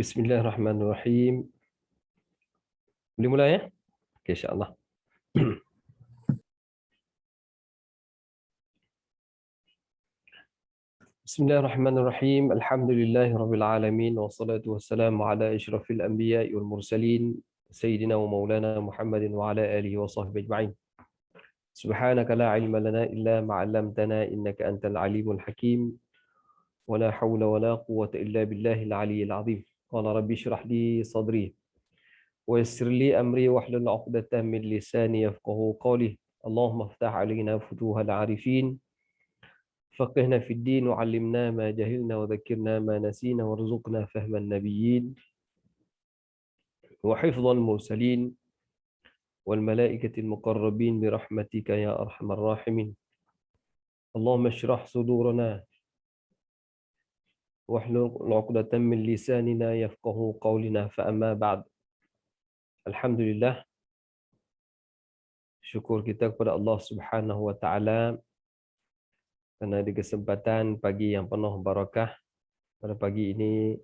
Bismillahirrahmanirrahim. Boleh mulai ya? Okay, insyaAllah. Bismillahirrahmanirrahim. Alhamdulillahirrabbilalamin. Wassalatu wassalamu ala asyrafil anbiya'i wal mursalin. Sayyidina wa maulana Muhammadin wa ala alihi wa sahbihi ajma'in. Subhanaka la ilma lana illa ma'allamtana innaka antal alimul hakim. Wa la hawla wa la quwwata illa billahil aliyyil azim. Qala rabbi shrah li sadri. ويسر لي أمري واحلل عقدة من لساني يفقهوا قولي اللهم افتح علينا فتوح العارفين فقهنا في الدين وعلمنا ما جهلنا وذكرنا ما نسينا وارزقنا فهم النبيين وحفظ المرسلين والملائكة المقربين برحمتك يا أرحم الراحمين اللهم اشرح صدورنا واحلل عقدة من لساننا يفقهوا قولنا فأما بعد. Alhamdulillah, syukur kita kepada Allah Subhanahu wa taala kerana di kesempatan pagi yang penuh barakah pada pagi ini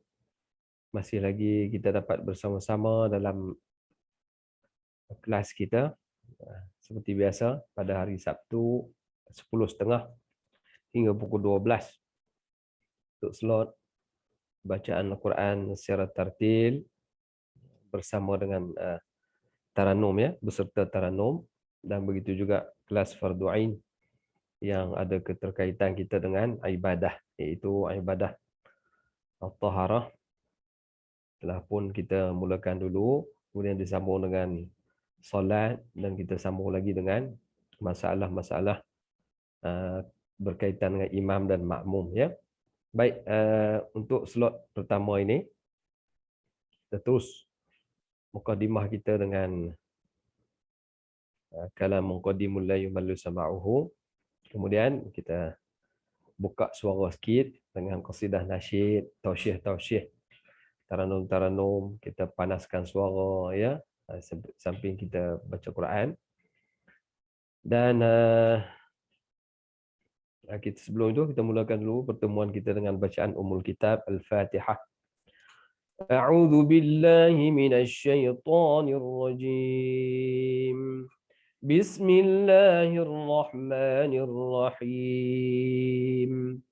masih lagi kita dapat bersama-sama dalam kelas kita seperti biasa pada hari Sabtu 10.30 hingga pukul 12 untuk slot bacaan Al-Quran secara tartil bersama dengan Taranum ya, beserta Taranum, dan begitu juga kelas Fardu Ain yang ada keterkaitan kita dengan ibadah, iaitu ibadah Al-Taharah. Telah pun kita mulakan dulu, kemudian disambung dengan solat, dan kita sambung lagi dengan masalah-masalah berkaitan dengan imam dan makmum ya. Baik, untuk slot pertama ini kita terus mukadimah kita dengan kalam muqaddimul la yumallu sama'uhu. Kemudian kita buka suara sikit dengan qasidah nasyid, tausyih, taranum, kita panaskan suara ya, samping kita baca Quran. Dan kita sebelum itu kita mulakan dulu pertemuan kita dengan bacaan Ummul Kitab Al-Fatihah. A'udzu billahi minasy syaithanir rajim. Bismillahirrahmanirrahim.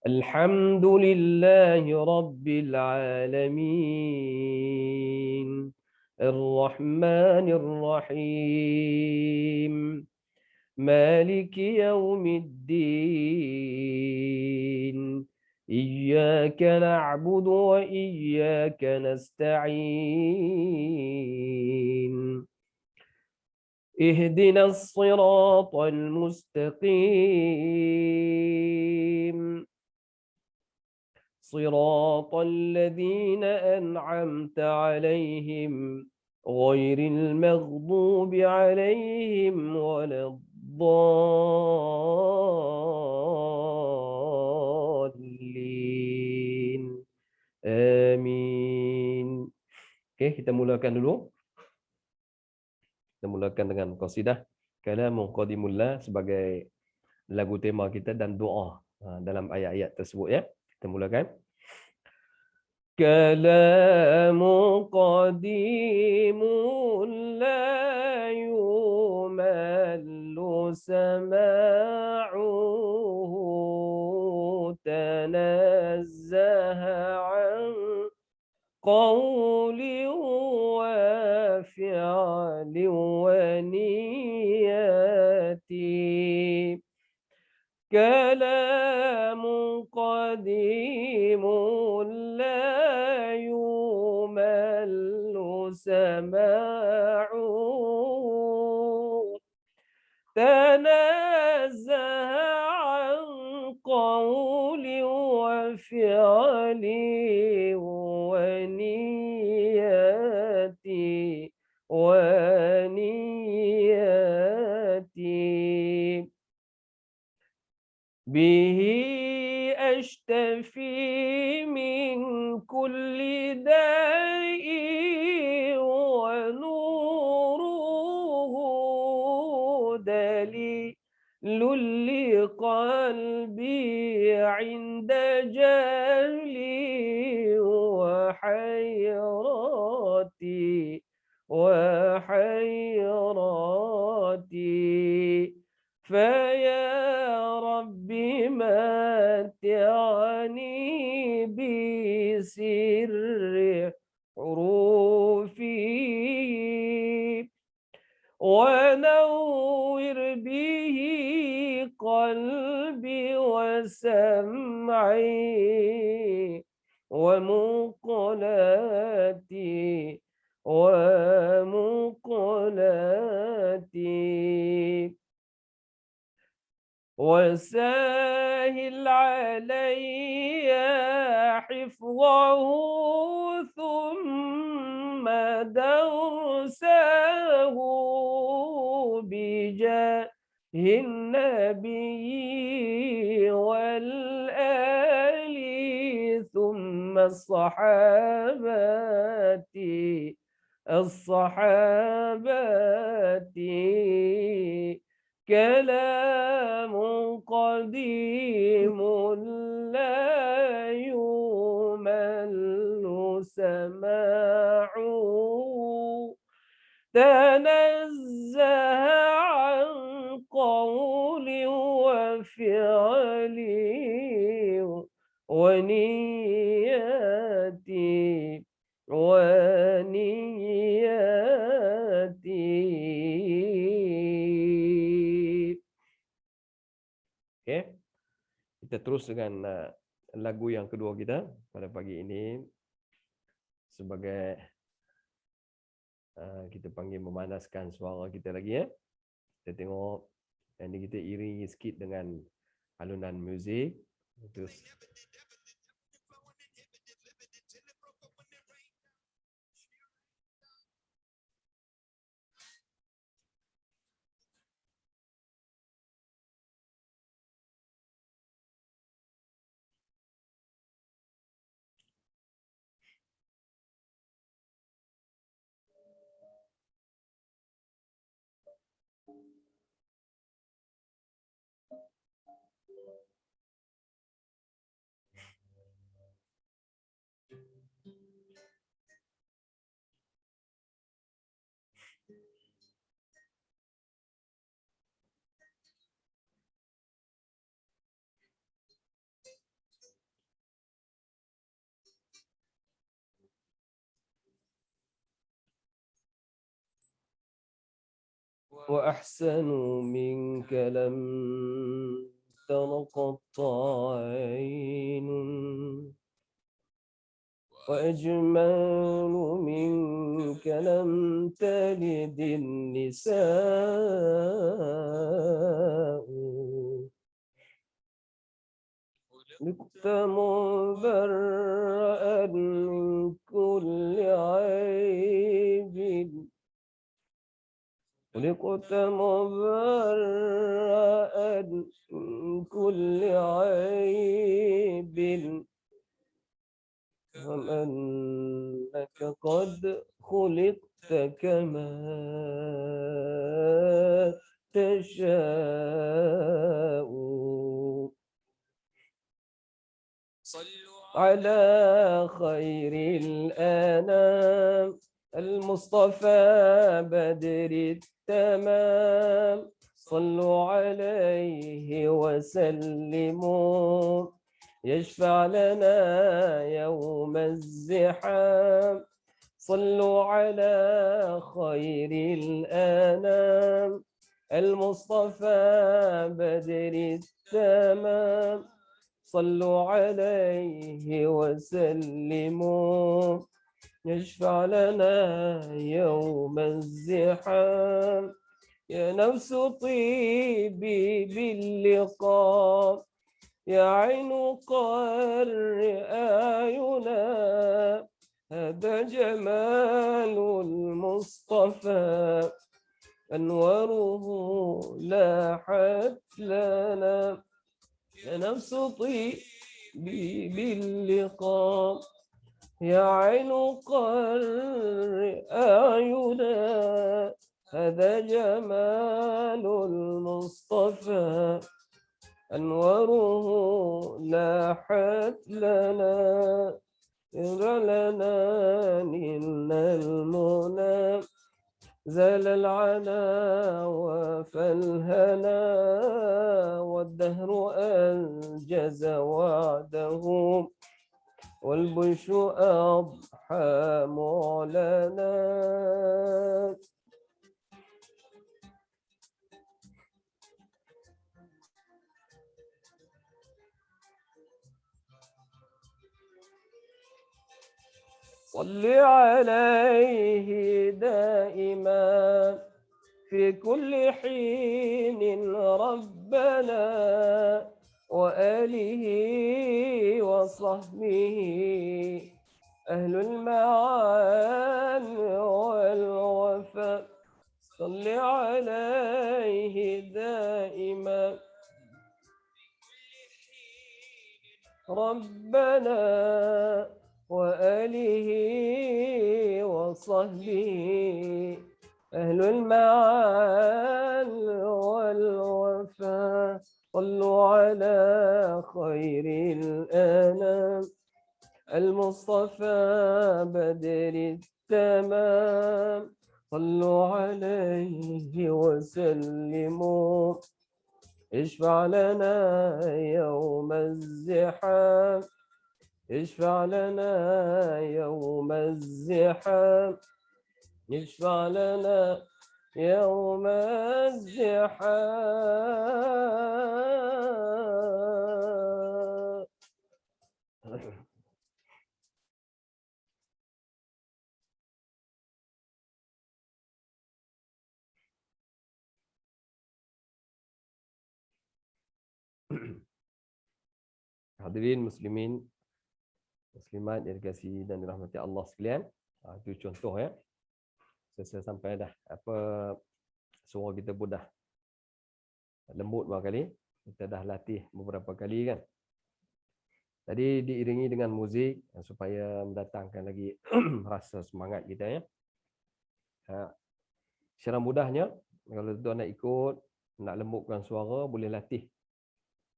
Alhamdulillahi rabbil alamin. Ar-Rahmanir Rahim. Maliki yaumiddin. Iyyaka na'budu wa iyyaka nasta'in. اهدنا الصراط المستقيم صراط الذين أنعمت عليهم غير المغضوب عليهم ولا الضالين آمين. Okey, kita mulakan dulu. Kita mulakan dengan qasidah Kalamun Qadimullah sebagai lagu tema kita dan doa dalam ayat-ayat tersebut ya. Kita mulakan. Kalamun qadimun la yumallu sama'uhu tanazzaha an qawli wa fi'li wa niyati. Kalamun qadimun la yumallu sama'uhu tanazzaha an qawli wa fi'li wa niyati bihi ashtafi min kulli da'i wa nuruhu dalilul liqalbi 'inda jahli wa سر حروفه ونور به قلبي وسمعي ومقلاتي ومقلاتي وسهل علي حفظه ثم درسه بجاه النبي والآل ثم الصحابة كلام قديم لا يمل سماعه تنزه عن قول وفعل ونياتي ونياتي. Oke, kita terus dengan lagu yang kedua kita pada pagi ini sebagai kita panggil memanaskan suara kita lagi ya. Kita tengok ini kita iringi sikit dengan alunan muzik. Terus وأحسن منك لم تنقطع عين وأجمل منك لم تلد النساء خلقت مبرأ من كل عيب خلقت مبرأ من كل عيب وأنك قد خلقت كما تشاء على خير الأنام المصطفى بدر التمام صلوا عليه وسلموا يشفع لنا يوم الزحام صلوا على خير الأنام المصطفى بدر التمام صلوا عليه وسلموا يشفع لنا يوم الزحام يا نفس طيبي باللقاء يا عين قر أعينا هذا جمال المصطفى أنواره لاحت لنا يا نفس طيبي باللقاء يا عين قر أعينا هذا جمال المصطفى أنواره لاحت لنا لنا نلنا المنى زال العنا وفالهنا والدهر أنجز وعده والبشر أضحى معلنا. صل عليه دائما في كل حين ربنا، وآله وصحبه أهل المعان والوفاء. صل عليه دائما ربنا، وآله وصحبه أهل المعان والوفاء. صلوا على خير الأنام المصطفى بدر التمام. صلوا عليه وسلموا اشفع لنا يوم الزحام. اشفع لنا يوم الزحام. اشفع لنا يوم الزحام. Hadirin muslimin, muslimat yang dikasihi dan dirahmati Allah sekalian. Itu contoh ya. Saya sampai dah apa suara kita pun dah lembut beberapa kali. Kita dah latih beberapa kali kan. Tadi diiringi dengan muzik supaya mendatangkan lagi rasa semangat kita ya. Secara mudahnya kalau tuan nak ikut, nak lembutkan suara, boleh latih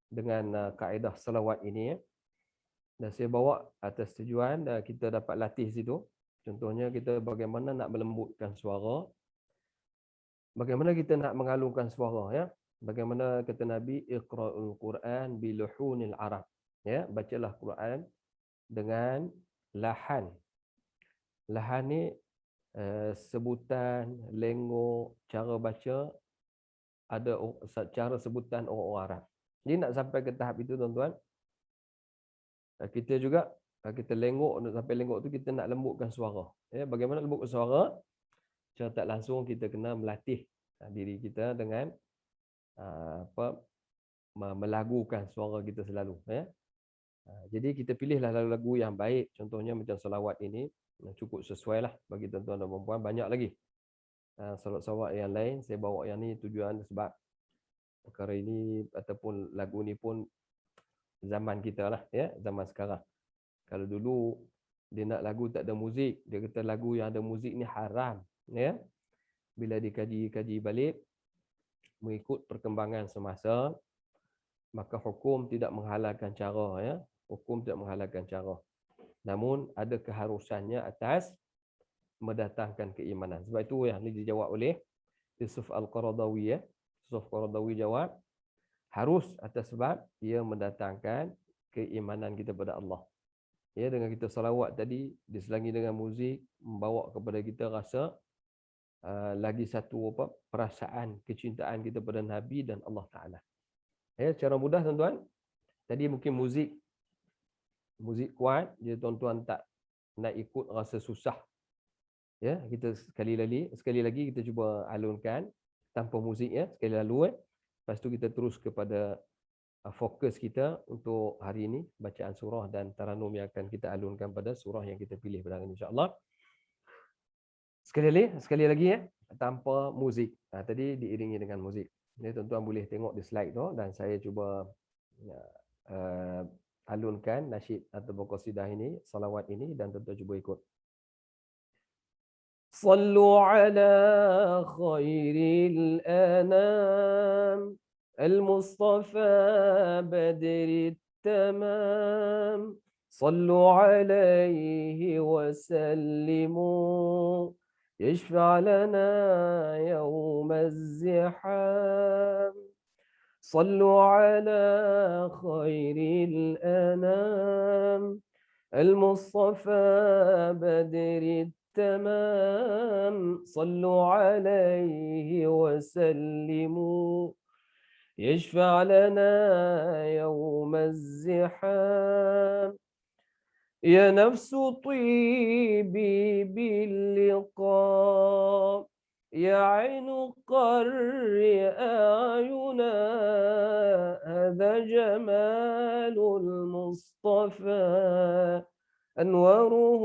dengan kaedah selawat ini ya. Dan saya bawa atas tujuan kita dapat latih situ. Contohnya kita bagaimana nak melembutkan suara, bagaimana kita nak mengalungkan suara ya. Bagaimana kata Nabi, iqra'ul Quran biluhunil Arab. Ya, bacalah Quran dengan lahan. Lahan ni sebutan, lengok, cara baca ada cara sebutan orang-orang Arab. Jadi nak sampai ke tahap itu tuan-tuan, kita juga kita lengok, sampai lengok tu kita nak lembutkan suara. Ya, bagaimana lembutkan suara? Secara tak langsung kita kena melatih diri kita dengan melagukan suara kita selalu ya. Jadi kita pilihlah lagu-lagu yang baik, contohnya macam selawat ini cukup sesuai lah bagi tuan-tuan dan puan-puan. Banyak lagi selawat yang lain, saya bawa yang ni tujuan sebab perkara ini ataupun lagu ni pun zaman kita lah ya, zaman sekarang. Kalau dulu dia nak lagu tak ada muzik, dia kata lagu yang ada muzik ni haram ya. Bila dikaji-kaji balik mengikut perkembangan semasa, maka hukum tidak menghalalkan cara ya. Hukum tidak menghalalkan cara. Namun ada keharusannya atas mendatangkan keimanan. Sebab itu yang ini dijawab oleh Yusuf Al-Qaradawi ya. Yusuf Al-Qaradawi jawab, harus atas sebab ia mendatangkan keimanan kita pada Allah. Ya, dengan kita salawat tadi diselangi dengan muzik, membawa kepada kita rasa lagi satu perasaan kecintaan kita pada Nabi dan Allah Taala. Ya, secara mudah tuan-tuan, tadi mungkin muzik kuat, jadi tuan-tuan tak nak ikut rasa susah. Ya, kita sekali lagi kita cuba alunkan tanpa muzik ya, sekali lalu Lepas tu kita terus kepada fokus kita untuk hari ini, bacaan surah dan taranum yang akan kita alunkan pada surah yang kita pilih pada hari ini insya-Allah. Sekali lagi ya, tanpa muzik. Tadi diiringi dengan muzik. Jadi tuan-tuan boleh tengok di slide tu dan saya cuba alunkan nasyid atau qasidah ini, salawat ini dan tuan-tuan cuba ikut. Sallu ala khairil anam al-mustafa badri tamam. Sallu alaihi wa sallimu yashfa' lana yawm az-ziham. صلوا على خير الأنام المصطفى بدر التمام صلوا عليه وسلموا يشفع لنا يوم الزحام يا نفس طيبي باللقاء يا عين قري أعينا هذا جمال المصطفى أنواره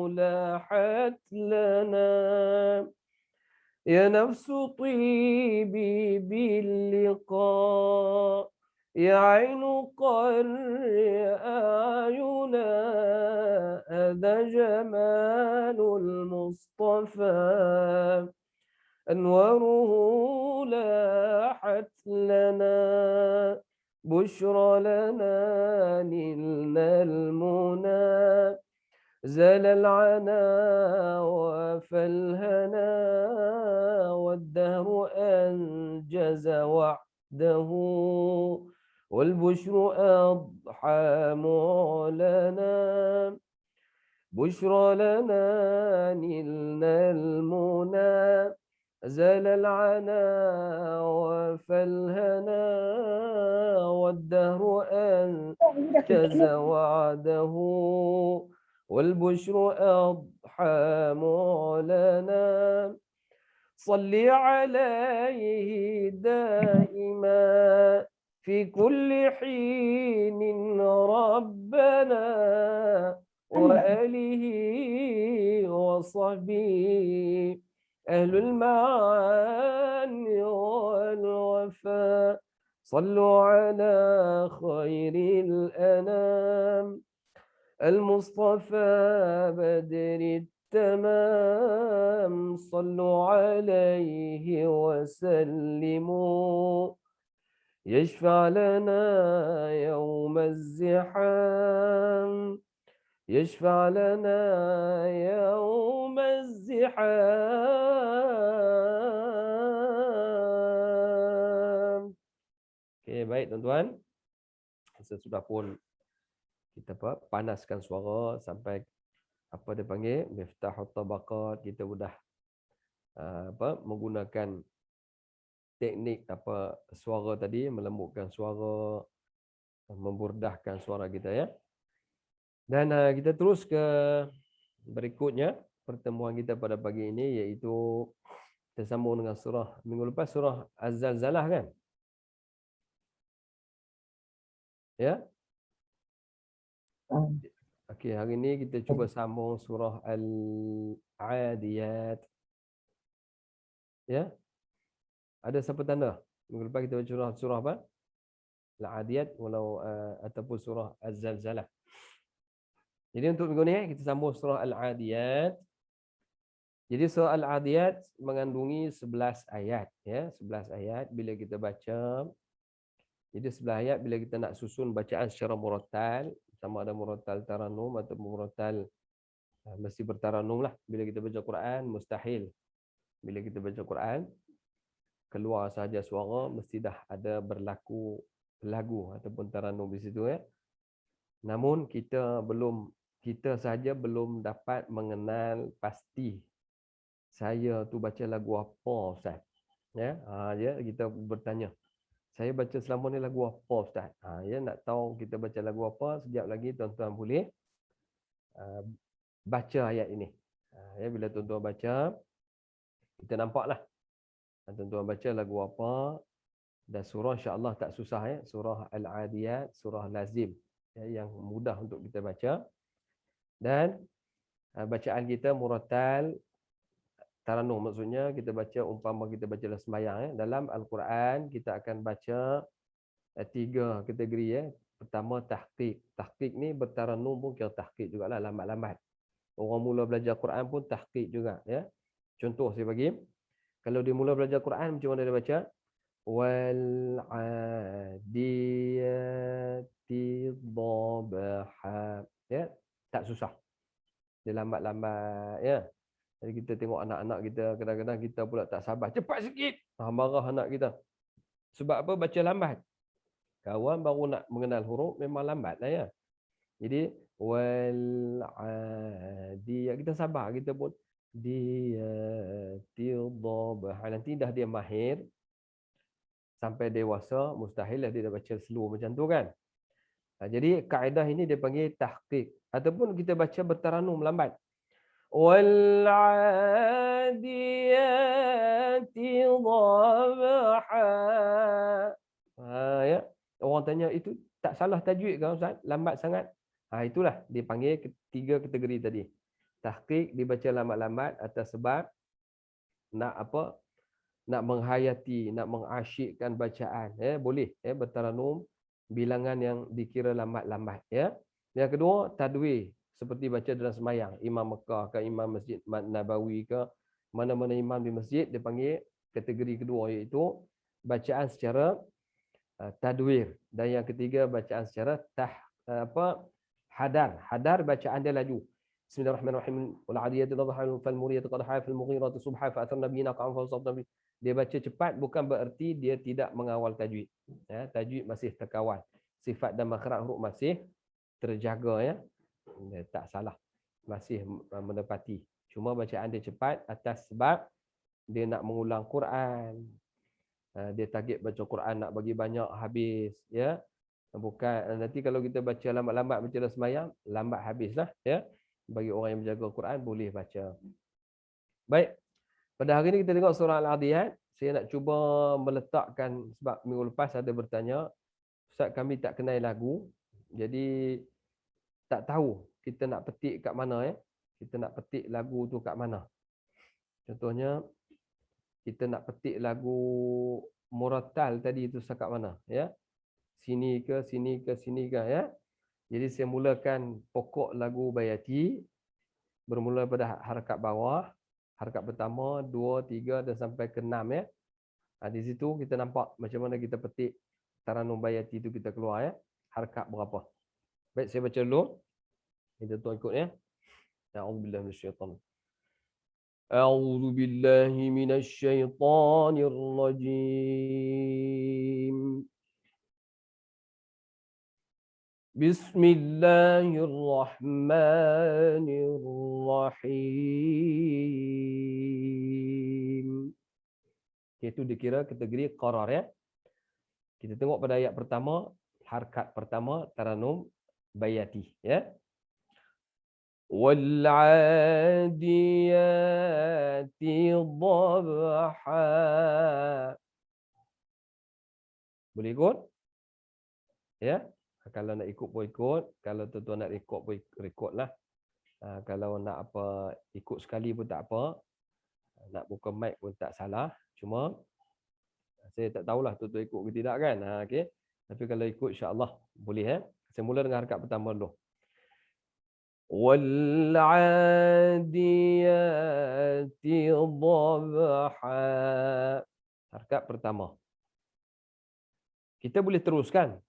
لاحت لنا يا نفس طيبي باللقاء يا عين قري أعينا هذا جمال المصطفى أنواره لاحت لنا بشرى لنا نلنا المنى زال العنا وفالهنا والدهر أنجز وعده والبشر أضحى معلنا بشرى لنا نلنا المنى زال العنا وفالهنا والدهر أنجز وعده والبشر أضحى معلنا صل عليه دائما في كل حين ربنا وآله وصحبه أهل المعاني والوفاء صلوا على خير الأنام المصطفى بدر التمام صلوا عليه وسلموا يشفع لنا يوم الزحام يشفع لنا يوم الزحام. Okey, baik tuan-tuan. Sesudah pun kita panaskan suara sampai apa dia panggil miftahut tabaqat, kita sudah menggunakan teknik suara tadi, melembutkan suara, memburdahkan suara kita ya. Dan kita terus ke berikutnya pertemuan kita pada pagi ini, iaitu kita sambung dengan surah minggu lepas, surah Az-Zalzalah kan? Ya. Okey, hari ini kita cuba sambung surah Al-Adiyat. Ya. Ada siapa tanda? Minggu lepas kita baca surah apa? Al-Adiyat ataupun surah Az-Zalzalah. Jadi untuk minggu ni kita sambung surah Al-Adiyat. Jadi surah Al-Adiyat mengandungi 11 ayat ya, 11 ayat bila kita baca. Jadi 11 ayat bila kita nak susun bacaan secara murattal, sama ada murattal tarannum atau murattal mesti bertarannum lah. Bila kita baca Quran mustahil. Bila kita baca Quran keluar sahaja suara, mesti dah ada berlaku lagu ataupun tarannum di situ ya. Namun kita sahaja belum dapat mengenal pasti saya tu baca lagu apa Ustaz. Ya, kita bertanya. Saya baca selama ni lagu apa Ustaz? Ya, nak tahu kita baca lagu apa, sekejap lagi tuan-tuan boleh baca ayat ini. Ya, bila tuan-tuan baca, kita nampaklah tuan-tuan baca lagu apa, dan surah insya-Allah tak susah ya. Surah Al-Adiyat, surah lazim ya, yang mudah untuk kita baca. Dan bacaan kita murattal tarannum, maksudnya kita baca umpama kita baca dalam sembahyang ya. Dalam Al-Quran kita akan baca 3 kategori ya. Pertama tahqiq. Tahqiq ni bertarannum pun kira tahqiq jugalah, lambat-lambat. Orang mula belajar Quran pun tahqiq juga ya. Contoh saya bagi, kalau dia mula belajar Quran macam mana dia baca? Wal adiyati dhabaha. Ya, tak susah. Dia lambat-lambat ya. Jadi kita tengok anak-anak kita, kadang-kadang kita pula tak sabar, cepat sikit. Marah anak kita. Sebab apa? Baca lambat. Kawan baru nak mengenal huruf memang lambat lah ya. Jadi wal adiyat. Kita sabar, kita pun diyatil dhabah. Nanti dah dia mahir sampai dewasa, mustahil lah dia dah baca slow macam tu kan. Jadi kaedah ini dia panggil tahqiq, ataupun kita baca bertaranum lambat. Wal adiyati dhabha. Ya. Orang tanya itu tak salah tajwid ke Ustaz? Lambat sangat. Itulah dipanggil ketiga kategori tadi. Tahqiq dibaca lambat-lambat atas sebab nak apa? Nak menghayati, nak mengasyikkan bacaan. Boleh bertaranum bilangan yang dikira lambat-lambat. Yang kedua, tadwir. Seperti baca dalam semayang. Imam Mekah ke Imam Masjid Nabawi ke mana-mana imam di masjid, dia panggil kategori kedua, iaitu bacaan secara tadwir. Dan yang ketiga, bacaan secara hadar. Hadar bacaan dia laju. Bismillahirrahmanirrahim. Wal 'adiyati dhabhan fal muriyati qadha fal mughirati subha fa atharna bihi naqan fa sabna. Dia baca cepat bukan bererti dia tidak mengawal tajwid. Tajwid masih terkawal. Sifat dan makhraj huruf masih terjaga tak salah. Masih menepati. Cuma bacaan dia cepat atas sebab dia nak mengulang Quran. Dia target baca Quran nak bagi banyak habis, bukan nanti kalau kita baca lambat-lambat baca dalam sembahyang lambat habislah, bagi orang yang menjaga Quran boleh baca. Baik, pada hari ini kita tengok surah Al-Adiyat. Saya nak cuba meletakkan, sebab minggu lepas ada bertanya, Ustaz kami tak kenal lagu, jadi tak tahu kita nak petik kat mana, kita nak petik lagu tu kat mana. Contohnya kita nak petik lagu Murattal tadi itu sekat mana, sini ke sini ke sini ke, Jadi saya mulakan pokok lagu Bayati bermula pada harakat bawah, harakat pertama, 2, 3 dan sampai ke 6, Di situ kita nampak macam mana kita petik Taranum Bayati itu kita keluar, harakat berapa. Baik, saya baca dulu. Kita tuan ikut, A'udzubillahi minasyaitanir أعوذ بالله من الشيطان الرجيم بسم الله الرحمن الرحيم. Itu dikira kategori qarar, Kita tengok pada ayat pertama, harakat pertama Taranum Bayati, Wal-'adiyati dhabha. Boleh ikut? Kalau nak ikut pun ikut. Kalau tuan-tuan nak rekod pun rekodlah. Kalau nak apa ikut sekali pun tak apa. Nak buka mic pun tak salah. Cuma saya tak tahulah tuan-tuan ikut ke tidak kan. Okay. Tapi kalau ikut insya-Allah boleh. Saya mula dengan harakat pertama dulu. Wal-'adiyati dhabha. Harakat pertama. Kita boleh teruskan.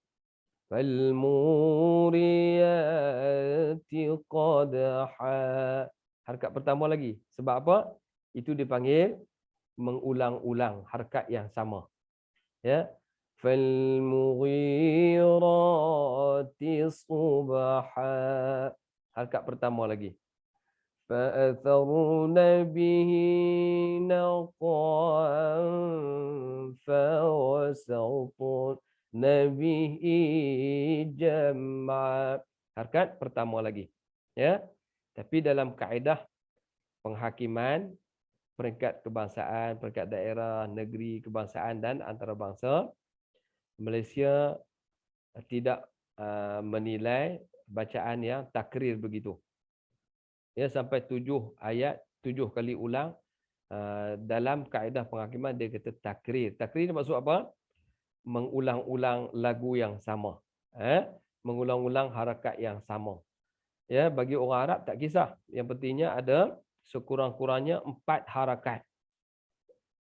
Fal-muriyati qadha. Harakat pertama lagi. Sebab apa? Itu dipanggil mengulang-ulang harakat yang sama. Fal-mughirati subha. Harakat pertama lagi. Fa'atharna bihi naqan fawasatna bihi jam'a. Harakat pertama lagi. Tapi dalam kaedah penghakiman, peringkat kebangsaan, peringkat daerah, negeri, kebangsaan dan antarabangsa, Malaysia tidak menilai bacaan yang takrir begitu. Sampai 7 ayat, 7 kali ulang. Dalam kaedah penghakiman dia kata takrir. Takrir maksud apa? Mengulang-ulang lagu yang sama. Mengulang-ulang harakat yang sama. Bagi orang Arab tak kisah. Yang pentingnya ada sekurang-kurangnya 4 harakat.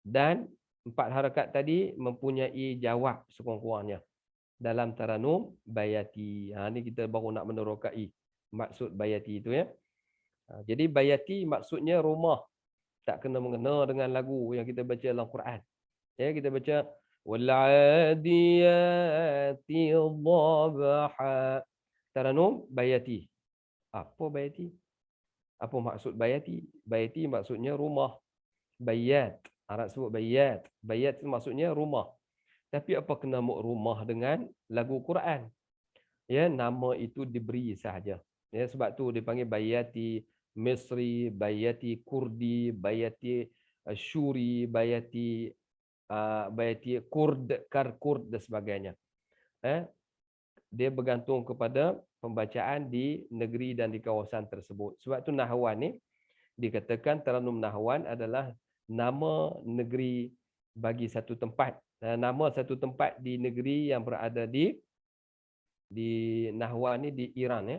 Dan 4 harakat tadi mempunyai jawab sekurang-kurangnya dalam Taranum Bayati. Ini kita baru nak menerokai maksud Bayati itu, Jadi Bayati maksudnya rumah. Tak kena-mengena dengan lagu yang kita baca dalam Quran. Kita baca Wal-'adiyati dhabha. Taranum Bayati. Apa bayati? Apa maksud bayati? Bayati maksudnya rumah. Bayat. Arab sebut bayat. Bayat itu maksudnya rumah. Tapi apa kena rumah dengan lagu Quran? Ya, nama itu diberi sahaja. Ya, sebab tu dipanggil bayati Misri, bayati Kurdi, bayati Syuri, bayati Kurd, Kurd dan sebagainya. Dia bergantung kepada pembacaan di negeri dan di kawasan tersebut. Sebab tu Nahwan ni dikatakan Taranum Nahwan adalah nama negeri bagi satu tempat. Nama satu tempat di negeri yang berada di Nahwan ni di Iran ya.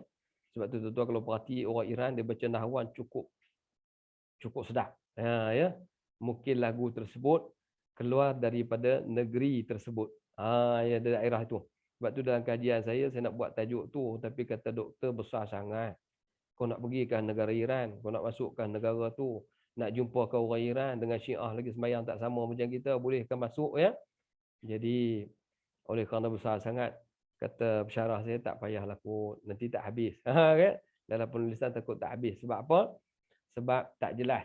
Sebab tu tuan-tuan kalau perhati orang Iran dia baca Nahwan cukup sedap. Ya. Mungkin lagu tersebut keluar daripada negeri tersebut. Ya daerah itu. Sebab tu dalam kajian saya nak buat tajuk tu tapi kata doktor besar sangat. Kau nak pergi ke negara Iran, kau nak masukkan negara tu, nak jumpa ke orang Iran dengan Syiah lagi sembahyang tak sama macam kita, bolehkah masuk ya? Jadi oleh kerana besar sangat kata pensyarah saya tak payahlah kot, nanti tak habis. Kan? Dalam penulisan takut tak habis. Sebab apa? Sebab tak jelas.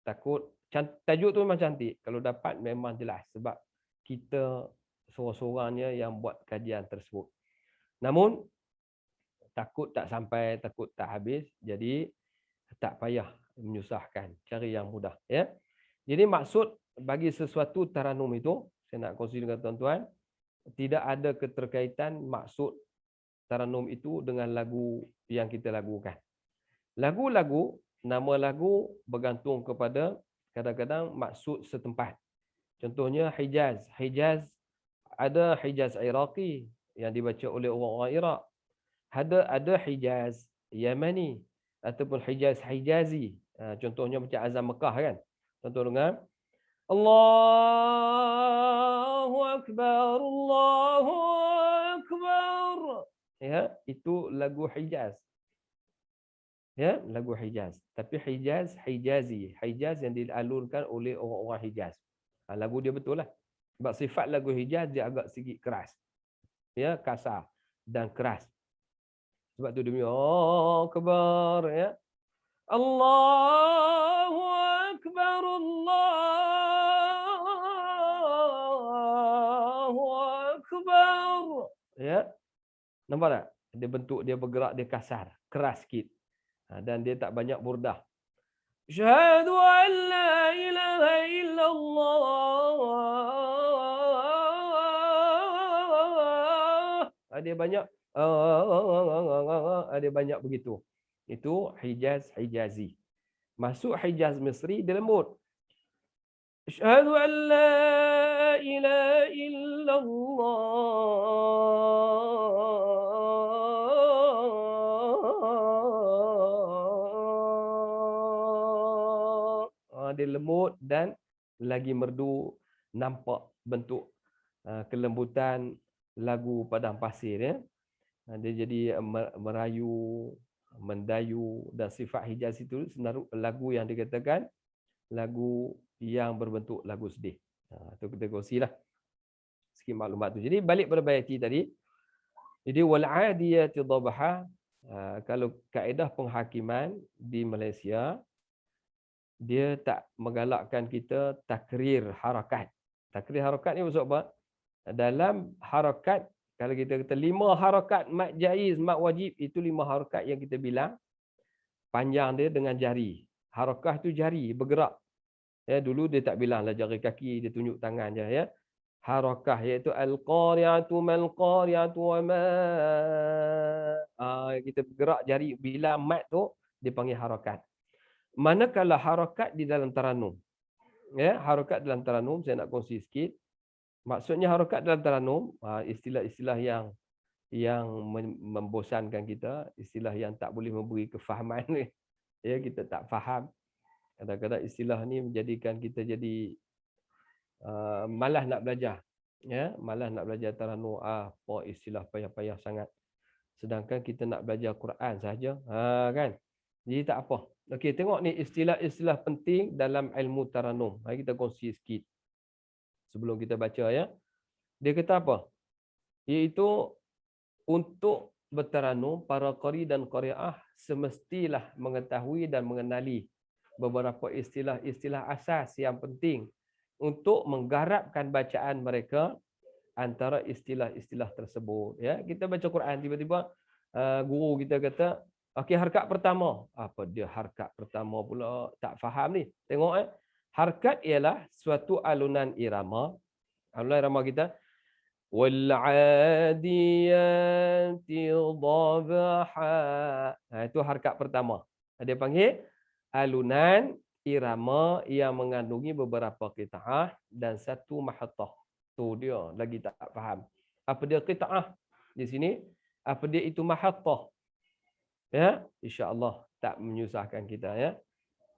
Takut tajuk tu memang cantik. Kalau dapat memang jelas sebab kita seorang-seorangnya yang buat kajian tersebut. Namun takut tak sampai, takut tak habis. Jadi tak payah menyusahkan, cari yang mudah ya. Jadi maksud bagi sesuatu taranum itu, saya nak kongsi dengan tuan-tuan, tidak ada keterkaitan maksud taranum itu dengan lagu yang kita lagukan. Lagu-lagu, nama lagu bergantung kepada kadang-kadang maksud setempat. Contohnya Hijaz. Hijaz ada Hijaz Iraqi yang dibaca oleh orang-orang Iraq. Ada Hijaz Yamani ataupun Hijaz Hijazi. Contohnya macam azan Mekah kan. Contoh dengan Allahu Akbar, Allahu Akbar. Ya, itu lagu Hijaz. Ya, lagu Hijaz. Tapi Hijaz Hijazi. Hijaz yang dialunkan oleh orang-orang Hijaz. Lagu dia betul lah. Sebab sifat lagu Hijaz dia agak sikit keras. Ya, kasar dan keras. Sebab tu demi Akbar ya. Allahu Akbar, Allahu Akbar. Ya. Nampak tak? Dia bentuk dia bergerak dia kasar, keras sikit. Dan dia tak banyak burdah. Syahadu an la ilaha illallah. Dia banyak dia banyak begitu. Itu Hijaz Hijazi. Masuk Hijaz Misri dia lembut. Asyhadu an la ilaha illallah. Dia lembut dan lagi merdu, nampak bentuk kelembutan lagu padang pasir ya. Dia jadi merayu, mendayu dan sifat Hijaz itu senaru lagu yang dikatakan lagu yang berbentuk lagu sedih. Itu kita kongsilah sikit maklumat tu. Jadi balik pada bayati tadi. Jadi wal adiyati dhabha, kalau kaedah penghakiman di Malaysia dia tak menggalakkan kita takrir harakat. Takrir harakat ni maksud apa? Dalam harakat kalau kita kata 5 harakat mad jaiz, mad wajib, itu 5 harakat yang kita bilang panjang dia dengan jari. Harakah tu jari bergerak. Ya, dulu dia tak bilanglah jari kaki, dia tunjuk tangan je ya. Harakah iaitu al-qari'atu mal-qari'atu wa ma. Kita bergerak jari bila mad tu dipanggil harakat. Manakala harakat di dalam taranum. Ya, harakat dalam taranum saya nak kongsi sikit. Maksudnya harakat dalam taranum, istilah-istilah yang membosankan kita, istilah yang tak boleh memberi kefahaman. Ya, kita tak faham. Kadang-kadang istilah ni menjadikan kita jadi malas nak belajar. Ya, malas nak belajar taranum. Apa istilah payah-payah sangat. Sedangkan kita nak belajar Quran saja, kan? Jadi tak apa. Okey, tengok ni istilah-istilah penting dalam ilmu taranum. Mari kita kongsi sikit sebelum kita baca ya. Dia kata apa? Iaitu untuk bertaranum, para qari dan qari'ah semestilah mengetahui dan mengenali beberapa istilah-istilah asas yang penting untuk menggarapkan bacaan mereka antara istilah-istilah tersebut. Ya, kita baca Quran tiba-tiba guru kita kata, okey, harkat pertama. Apa dia harkat pertama pula? Tak faham ni. Tengok harkat ialah suatu alunan irama. Alunan irama kita wal-'adiyati dhabha. Itu harkat pertama. Dia panggil alunan irama yang mengandungi beberapa qita'ah dan satu mahattah. Tu dia lagi tak faham. Apa dia qita'ah di sini? Apa dia itu mahattah? Ya, insya-Allah tak menyusahkan kita ya.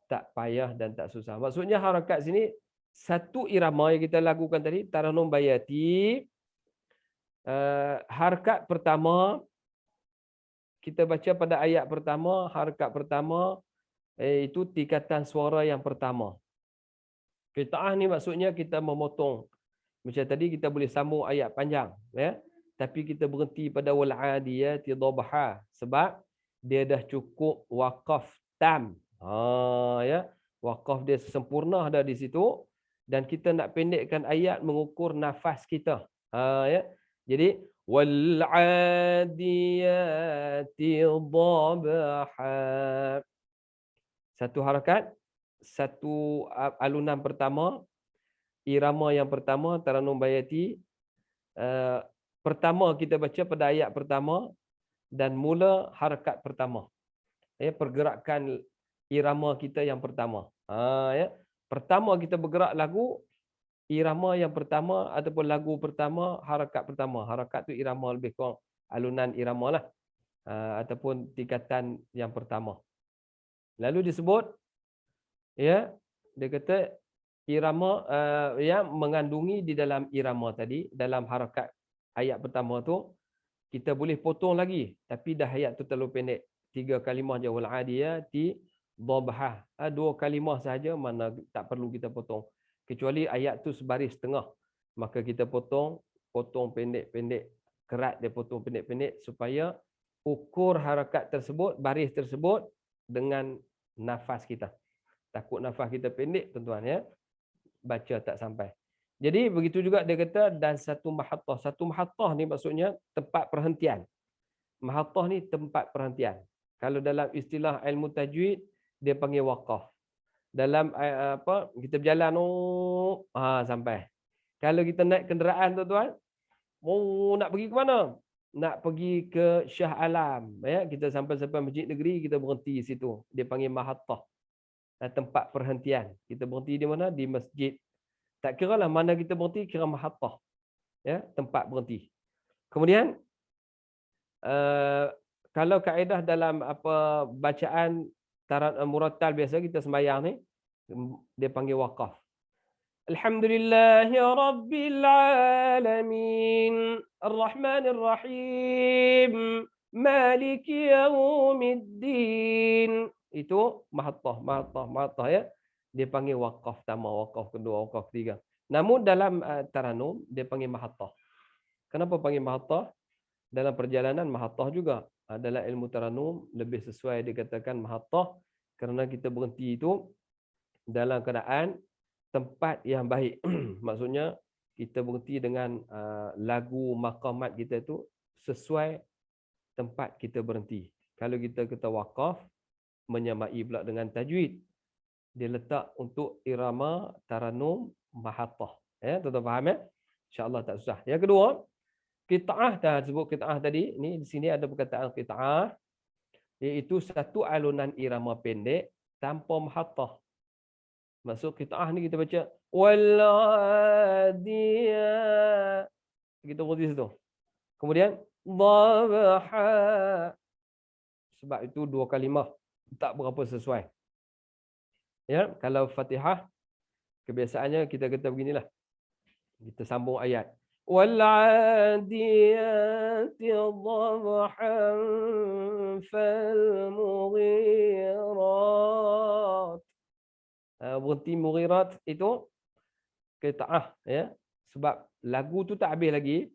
Tak payah dan tak susah. Maksudnya harakat sini satu irama yang kita lakukan tadi, Taranum Bayati. Harakat pertama kita baca pada ayat pertama, harakat pertama itu tingkatan suara yang pertama. Qita'ah ni maksudnya kita memotong. Macam tadi kita boleh sambung ayat panjang, ya. Tapi kita berhenti pada wal 'adiyati dhabha sebab dia dah cukup waqaf tam. Ya. Waqaf dia sempurna dah di situ dan kita nak pendekkan ayat mengukur nafas kita. Ya. Jadi wal 'adiyati dhabha. Satu harakat, satu alunan pertama, irama yang pertama, Taranum Bayati. Pertama kita baca pada ayat pertama dan mula harakat pertama. Pergerakan irama kita yang pertama. Ya. Pertama kita bergerak lagu, irama yang pertama ataupun lagu pertama, harakat pertama. Harakat tu irama lebih kurang alunan irama lah. Ataupun tingkatan yang pertama. Lalu disebut, ya, dia kata irama yang mengandungi di dalam irama tadi, dalam harakat ayat pertama tu, kita boleh potong lagi. Tapi dah ayat tu terlalu pendek. 3 kalimah je wal 'adiyati dhabha. 2 kalimah sahaja, mana tak perlu kita potong. Kecuali ayat tu sebaris setengah. Maka kita potong pendek-pendek. Kerat dia potong pendek-pendek supaya ukur harakat tersebut, baris tersebut dengan nafas kita. Takut nafas kita pendek, tuan-tuan, ya, baca tak sampai. Jadi begitu juga dia kata dan satu mahattah. Satu mahattah ni maksudnya tempat perhentian. Mahattah ni tempat perhentian. Kalau dalam istilah ilmu tajwid dia panggil waqaf. Dalam kita berjalan sampai. Kalau kita naik kenderaan, tuan-tuan, nak pergi ke mana? Nak pergi ke Shah Alam, ya, kita sampai Masjid Negeri, kita berhenti situ. Dia panggil mahattah. Tempat perhentian. Kita berhenti di mana? Di masjid. Tak kira lah mana kita berhenti, kira mahattah. Ya, tempat berhenti. Kemudian kalau kaedah dalam bacaan murattal biasa kita sembahyang ni, dia panggil waqaf. Alhamdulillahi Rabbil Alamin Ar-Rahmanir Rahim Maliki Yawmiddin. Itu mahattah ya. Dia panggil waqaf pertama, waqaf kedua, waqaf ketiga. Namun dalam taranum dia panggil mahattah. Kenapa panggil mahattah? Dalam perjalanan mahattah juga. Dalam ilmu taranum lebih sesuai dikatakan mahattah kerana kita berhenti itu dalam keadaan tempat yang baik. Maksudnya kita berhenti dengan lagu maqamat kita tu sesuai tempat kita berhenti. Kalau kita kata waqaf, menyamai pula dengan tajwid. Dia letak untuk irama taranum mahattah. Ya, tuan-tuan faham ya? Insya-Allah tak susah. Yang kedua, qita'ah. Dah sebut qita'ah tadi. Ni di sini ada perkataan qita'ah, iaitu satu alunan irama pendek tanpa mahattah. Maksud qita'ah ni kita baca wal 'adiyah. Kita berhenti situ. Kemudian dhabha. Sebab itu 2 kalimah tak berapa sesuai. Ya, kalau Fatihah kebiasaannya kita kata beginilah. Kita sambung ayat. Wal 'adiyati dhabhan fal mughirat. Berhenti mughirat itu qita'ah, ya. Sebab lagu tu tak habis lagi.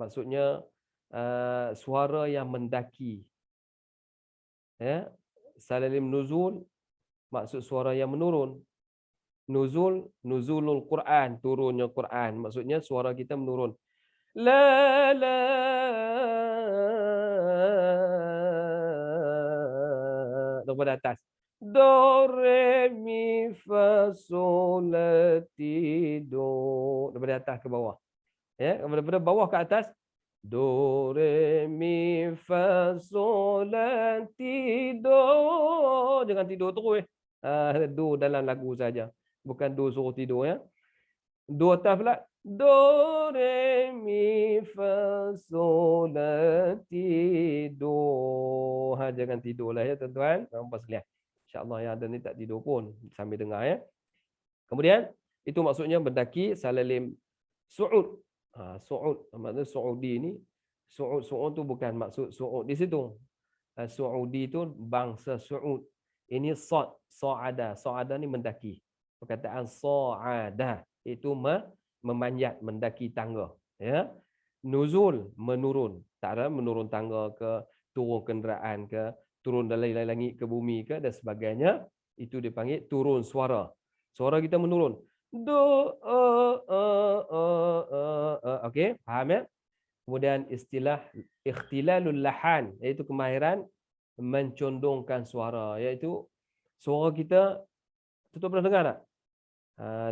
Maksudnya suara yang mendaki. Ya. Salalim nuzul maksud suara yang menurun. Nuzulul Quran, turunnya Quran. Maksudnya suara kita menurun. La la daripada atas. Do re mi fa sol la ti do, daripada atas ke bawah. Ya, daripada bawah ke atas. Do re mi fa sol la ti do. Jangan tidur terus. Do dalam lagu saja. Bukan do suruh tidur ya. Do atas pula. Do re mi fa sol la ti do. Jangan tidurlah ya tuan-tuan. Nampak sekalian. InsyaAllah yang ada ni tak tidur pun sambil dengar ya. Kemudian itu maksudnya mendaki salalim su'ud. Su'ud maksudnya Saudi ni. Su'ud tu bukan maksud su'ud di situ. Saudi tu bangsa Su'ud. Ini sa'ada. Sa'ada ni mendaki. Perkataan sa'ada itu memanjat, mendaki tangga. Ya. Nuzul, menurun. Tak ada menurun tangga ke, turun kenderaan ke, turun dari langit ke bumi ke dan sebagainya. Itu dipanggil turun suara. Suara kita menurun. Do, okey, faham ya? Kemudian istilah ikhtilalul lahan, iaitu kemahiran mencondongkan suara, iaitu suara kita, tuan pernah dengar tak?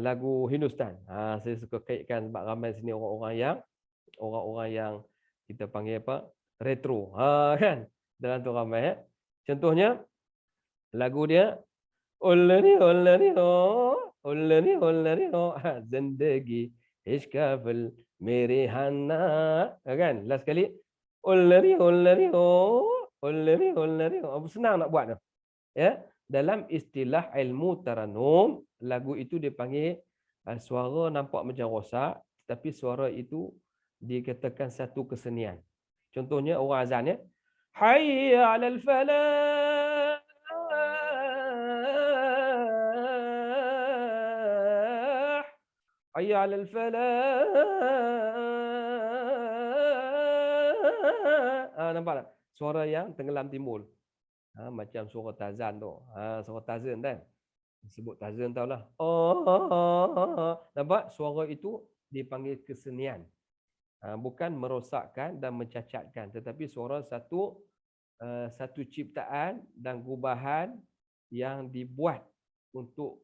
Lagu Hindustan. Saya suka kaitkan sebab ramai sini orang-orang yang kita panggil apa? Retro. Kan? Dalam tu ramai ya. Contohnya lagu dia Ullani ullani ho, ullani ullani ho, zindagi ishka fil mere hanna. Kan? Last kali ullani ullani ho, ullani ullani ho. Senang nak buat tu. Ya, dalam istilah ilmu taranum, lagu itu dipanggil suara nampak macam rosak, tapi suara itu dikatakan satu kesenian. Contohnya orang azan ya. Hayya 'alal falah. Hayya 'alal falah. Nampak tak? Suara yang tenggelam timbul. Macam suara tazan tu. Suara tazan kan? Sebut tazan tahulah. Nampak? Suara itu dipanggil kesenian. Bukan merosakkan dan mencacatkan. Tetapi suara satu ciptaan dan gubahan yang dibuat untuk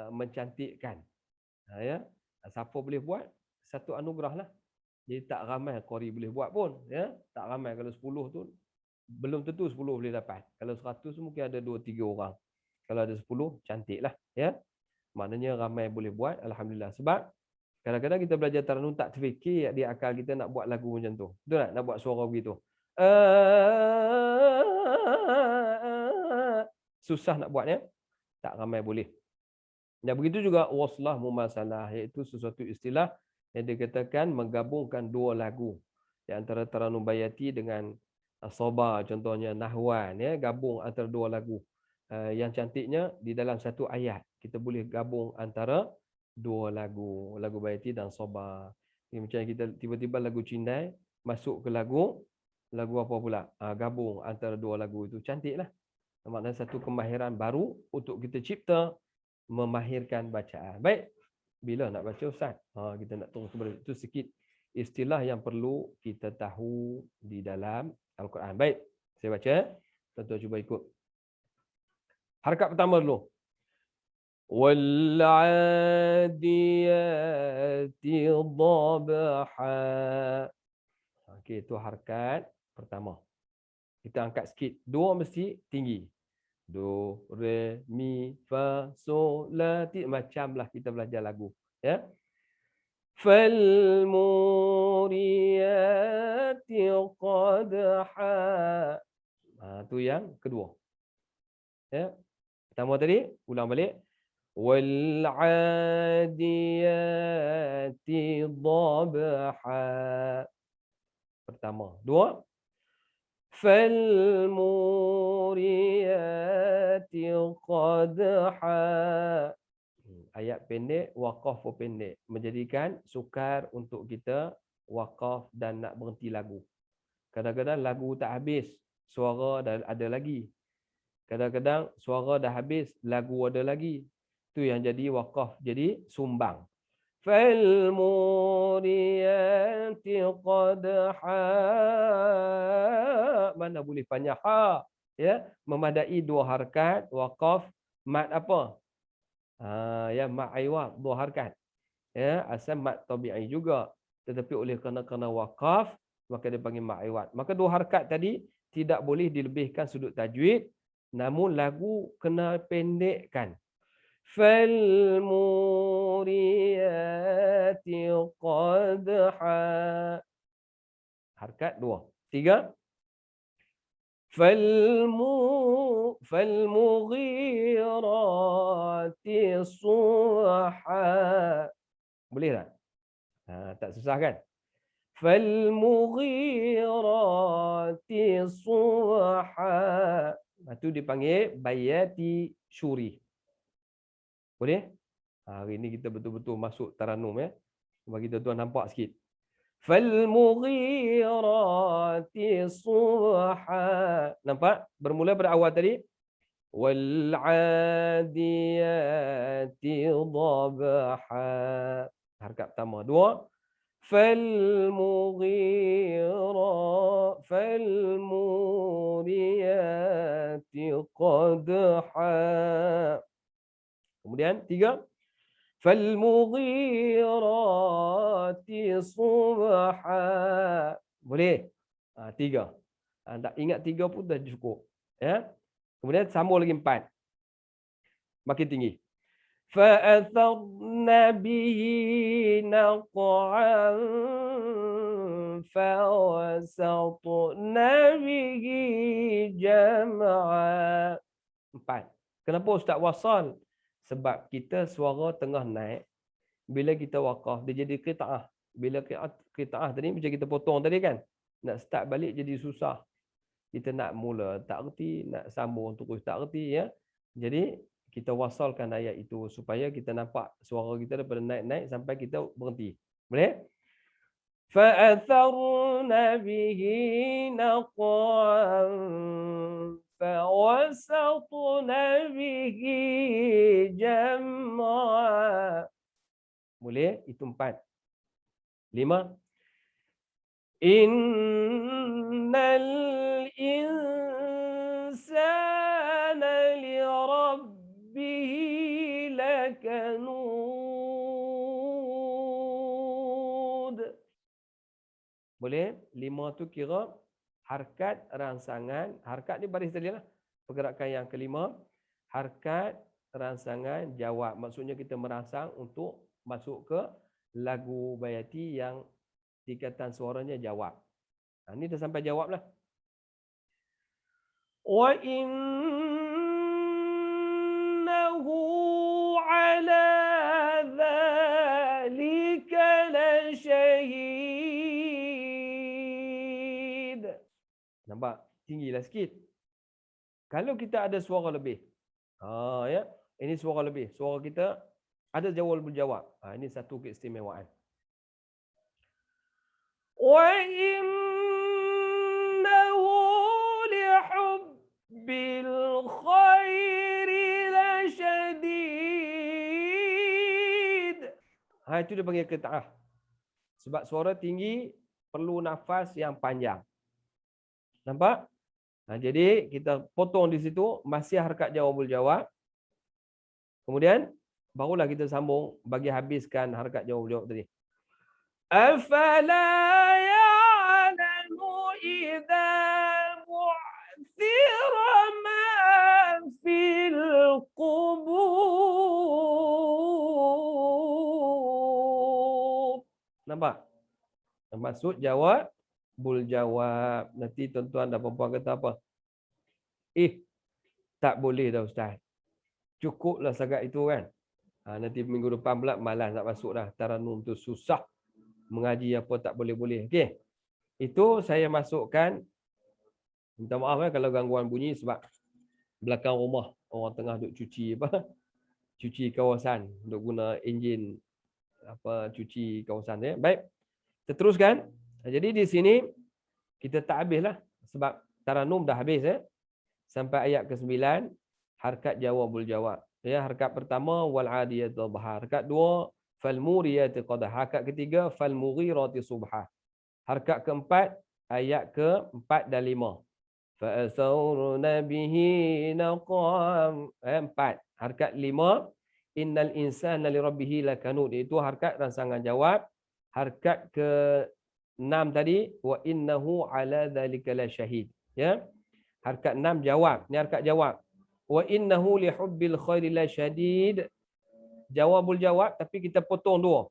mencantikkan. Ya. Siapa boleh buat? Satu anugerah lah. Jadi tak ramai qari boleh buat pun. Ya. Tak ramai. Kalau 10 tu, belum tentu 10 boleh dapat. Kalau 100 mungkin ada 2-3 orang. Kalau ada 10, cantik lah. Ya. Maknanya ramai boleh buat. Alhamdulillah. Sebab kadang-kadang kita belajar taranum tak terfikir di akal kita nak buat lagu macam tu. Betul tak? Nak buat suara begitu. Susah nak buatnya. Tak ramai boleh. Dan begitu juga waslah mumasalah, iaitu sesuatu istilah yang dikatakan menggabungkan dua lagu. Di antara taranum bayati dengan soba, contohnya nahwan, ya, gabung antara dua lagu. Yang cantiknya di dalam satu ayat kita boleh gabung antara dua lagu, lagu bayati dan soba. Macam kita tiba-tiba lagu Cindai masuk ke lagu apa pula? Gabung antara dua lagu itu, cantiklah. Maknanya satu kemahiran baru untuk kita cipta, memahirkan bacaan. Baik, bila nak baca Ustaz? Kita nak terus kepada itu sikit istilah yang perlu kita tahu di dalam Al-Quran. Baik, saya baca. Tuan-tuan cuba ikut. Harakat pertama dulu. Wal-'adiyati dhabha. Okey, itu harakat pertama. Kita angkat sikit. Dua mesti tinggi. Do, re, mi, fa, sol, la, ti. Macamlah kita belajar lagu. Ya. Fal muriyati qadha. Tu yang kedua. Ya. Pertama tadi, ulang balik. Wal 'adiyati dhabha. Pertama. Dua. Falmuriyati qadha. Ayat pendek, waqaf pendek, menjadikan sukar untuk kita wakaf dan nak berhenti lagu. Kadang-kadang lagu tak habis, suara dah ada lagi. Kadang-kadang suara dah habis, lagu ada lagi. Itu yang jadi wakaf, jadi sumbang. Falmuriyati qadha. Mana boleh panjang ha? Ya, memadai 2 harakat, wakaf, mat apa? Ya, mat iwad 2 harakat. Ya, asal mat tabi'i juga. Tetapi oleh kerana wakaf, maka dia panggil mat iwad. Maka 2 harakat tadi tidak boleh dilebihkan sudut tajwid, namun lagu kena pendekkan. Falmuriyati qadha. Harakat 2. 3. Falmughirati subha. Boleh tak? Tak susah kan? Falmughirati subha. Itu dipanggil bayati syuri. Boleh? Hari ni kita betul-betul masuk taranum ya. Bagi tuan-tuan nampak sikit. Falmughirati subha. Nampak? Bermula pada awal tadi. Wal'adiyati dhabha. Harakat pertama. 2. Falmuriyati qadha. Kemudian 3. Falmughirati subha. Boleh? 3. Tak ingat 3 pun dah cukup. Ya. Kemudian sambung lagi 4. Makin tinggi. Fa'atharna bihi naq'an fawasatna bihi jam'a. 4. Kenapa Ustaz wasal? Sebab kita suara tengah naik. Bila kita wakaf, dia jadi qita'ah. Bila qita'ah tadi, macam kita potong tadi kan. Nak start balik jadi susah. Kita nak mula tak erti, nak sambung terus tak erti. Ya? Jadi, kita wasalkan ayat itu supaya kita nampak suara kita daripada naik-naik sampai kita berhenti. Boleh? Fa'atharna bihi naq'an fawasatna bihi jam'a. Boleh? Itu 4. 5. Innal insana li rabbihi lakanud. Boleh? 5 tu kira harakat rangsangan. Harakat ni baris tadi lah. Pergerakan yang kelima. Harakat rangsangan jawab. Maksudnya kita merangsang untuk masuk ke lagu bayati yang tingkatan suaranya jawab. Ni dah sampai jawab lah. Wa innahu ala dhalika lasyahid. Nampak? Tinggilah sikit. Kalau kita ada suara lebih. Ya. Ini suara lebih. Suara kita ada jawab berjawab. Ini satu keistimewaan. Wa innahu lihubbil khairi lasyadid. Itu dia panggil qita'ah. Sebab suara tinggi perlu nafas yang panjang. Nampak? Jadi kita potong di situ, masih harakat jawabul jawab. Kemudian barulah kita sambung bagi habiskan harakat jawabul jawab tadi. Afala ya'lamu idza bu'thira ma fil qubur. Nampak? Maksud jawab bul jawab. Nanti tuan-tuan dan puan-puan kata apa? Tak boleh dah Ustaz. Cukuplah sangat itu kan. Nanti minggu depan pula malas nak masuk dah. Taranum tu susah. Mengaji apa tak boleh-boleh. Okey. Itu saya masukkan. Minta maaf kalau gangguan bunyi sebab belakang rumah orang tengah duk cuci apa? Cuci kawasan. Duk guna enjin cuci kawasan ya. Baik. Teruskan. Jadi di sini kita tak habislah sebab Taranum dah habis sampai ayat ke-9 harakat jawabul jawab. Ya, harakat pertama wal adiyat dhabha. Harakat dua fal muriyat qadha. Harakat ketiga fal mughirati subha. Harakat keempat ayat ke-4 dan 5. Fa asawruna bihi naqam. 4. Harakat 5 innal insana li rabbih lakanud. Itu harakat rangsangan jawab. Harakat ke-6 tadi wa innahu ala dzalika lasyahid. Ya. Harakat 6 jawab. Ni harakat jawab. Wa innahu li hubbil khairi lasyadid. Jawabul jawab tapi kita potong dua.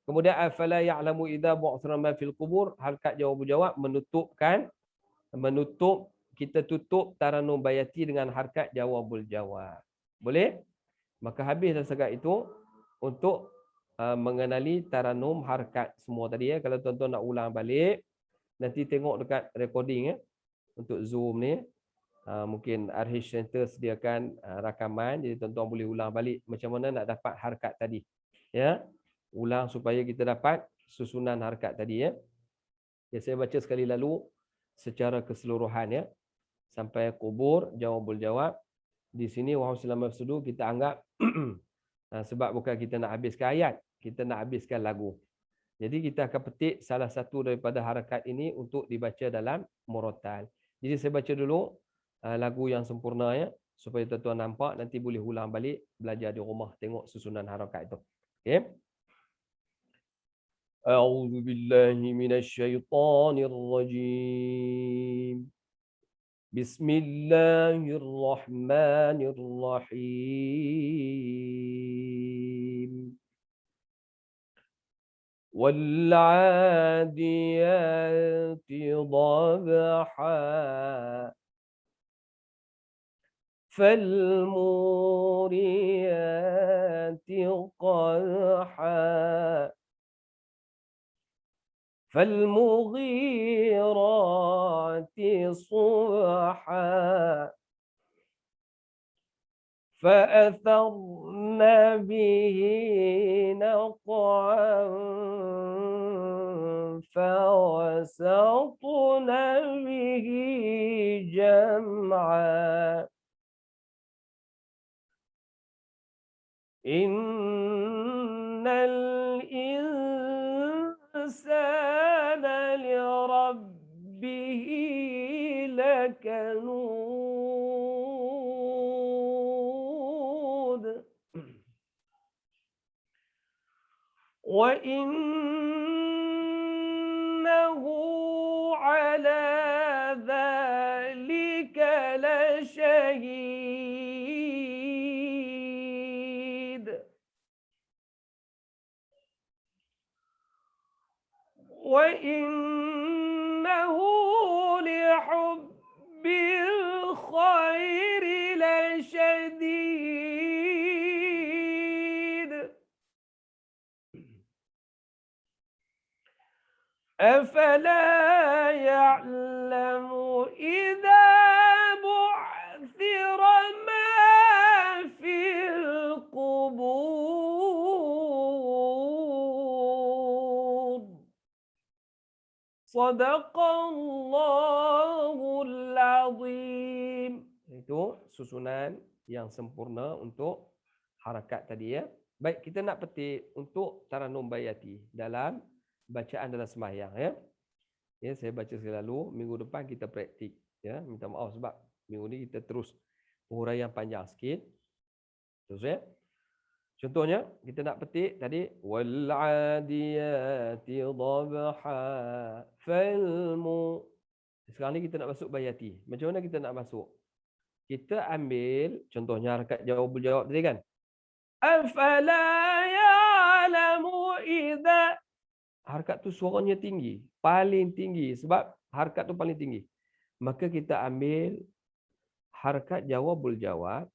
Kemudian afala ya'lamu idza bu'thira ma fil qubur. Harakat jawabul jawab menutup kita tutup Taranum Bayati dengan harakat jawabul jawab. Boleh? Maka habis dah sekat itu untuk mengenali Taranum harakat semua tadi ya. Kalau tuan-tuan nak ulang balik, nanti tengok dekat recording ya. Untuk Zoom ni, mungkin RH Center sediakan rakaman, jadi tuan-tuan boleh ulang balik macam mana nak dapat harakat tadi. Ya. Ulang supaya kita dapat susunan harakat tadi ya. Ya, saya baca sekali lalu secara keseluruhan ya. Sampai kubur, jawabul jawab. Di sini wahussalam mafsudu kita anggap sebab bukan kita nak habiskan ayat, kita nak habiskan lagu. Jadi kita akan petik salah satu daripada harakat ini untuk dibaca dalam murattal. Jadi saya baca dulu lagu yang sempurna ya, supaya tuan-tuan nampak, nanti boleh ulang balik belajar di rumah tengok susunan harakat itu. Okey. A'udzu billahi minasyaitonir rajim. Bismillahirrahmanirrahim. وَالْعَادِيَاتِ ضَبْحًا فَالْمُورِيَاتِ قَدْحًا فَالْمُغِيرَاتِ صُبْحًا فَأَثَرْنَ بِهِ نَقْعًا فَوَسَطْنَ بِهِ جَمْعًا إِنَّ الْإِنسَانَ لِرَبِّهِ لَكَنُودٌ وَإِنَّهُ عَلَى ذَلِكَ لَشَهِيدٌ وَإِنَّهُ لِحُبِّ الْخَيْرِ لَشَدِيدٌ أَفَلَا يَعْلَمُ إِذَا بُعْثِرَ مَا فِي الْقُبُورِ Sadaqallahul azim. Itu susunan yang sempurna untuk harakat tadi ya. Baik, kita nak petik untuk Taranum Bayati dalam bacaan dalam sembahyang ya. Ya, saya baca selalu, minggu depan kita praktik ya. Minta maaf sebab minggu ni kita terus huraian panjang sikit. Terus ya. Contohnya kita nak petik tadi wal adiyati dhabha falmu. Sekarang ni kita nak masuk bayati. Macam mana kita nak masuk? Kita ambil contohnya harakat jawabul jawab tadi kan. Afala ya'lamu idza. Harakat tu suaranya tinggi, paling tinggi sebab harakat tu paling tinggi. Maka kita ambil harakat jawabul jawab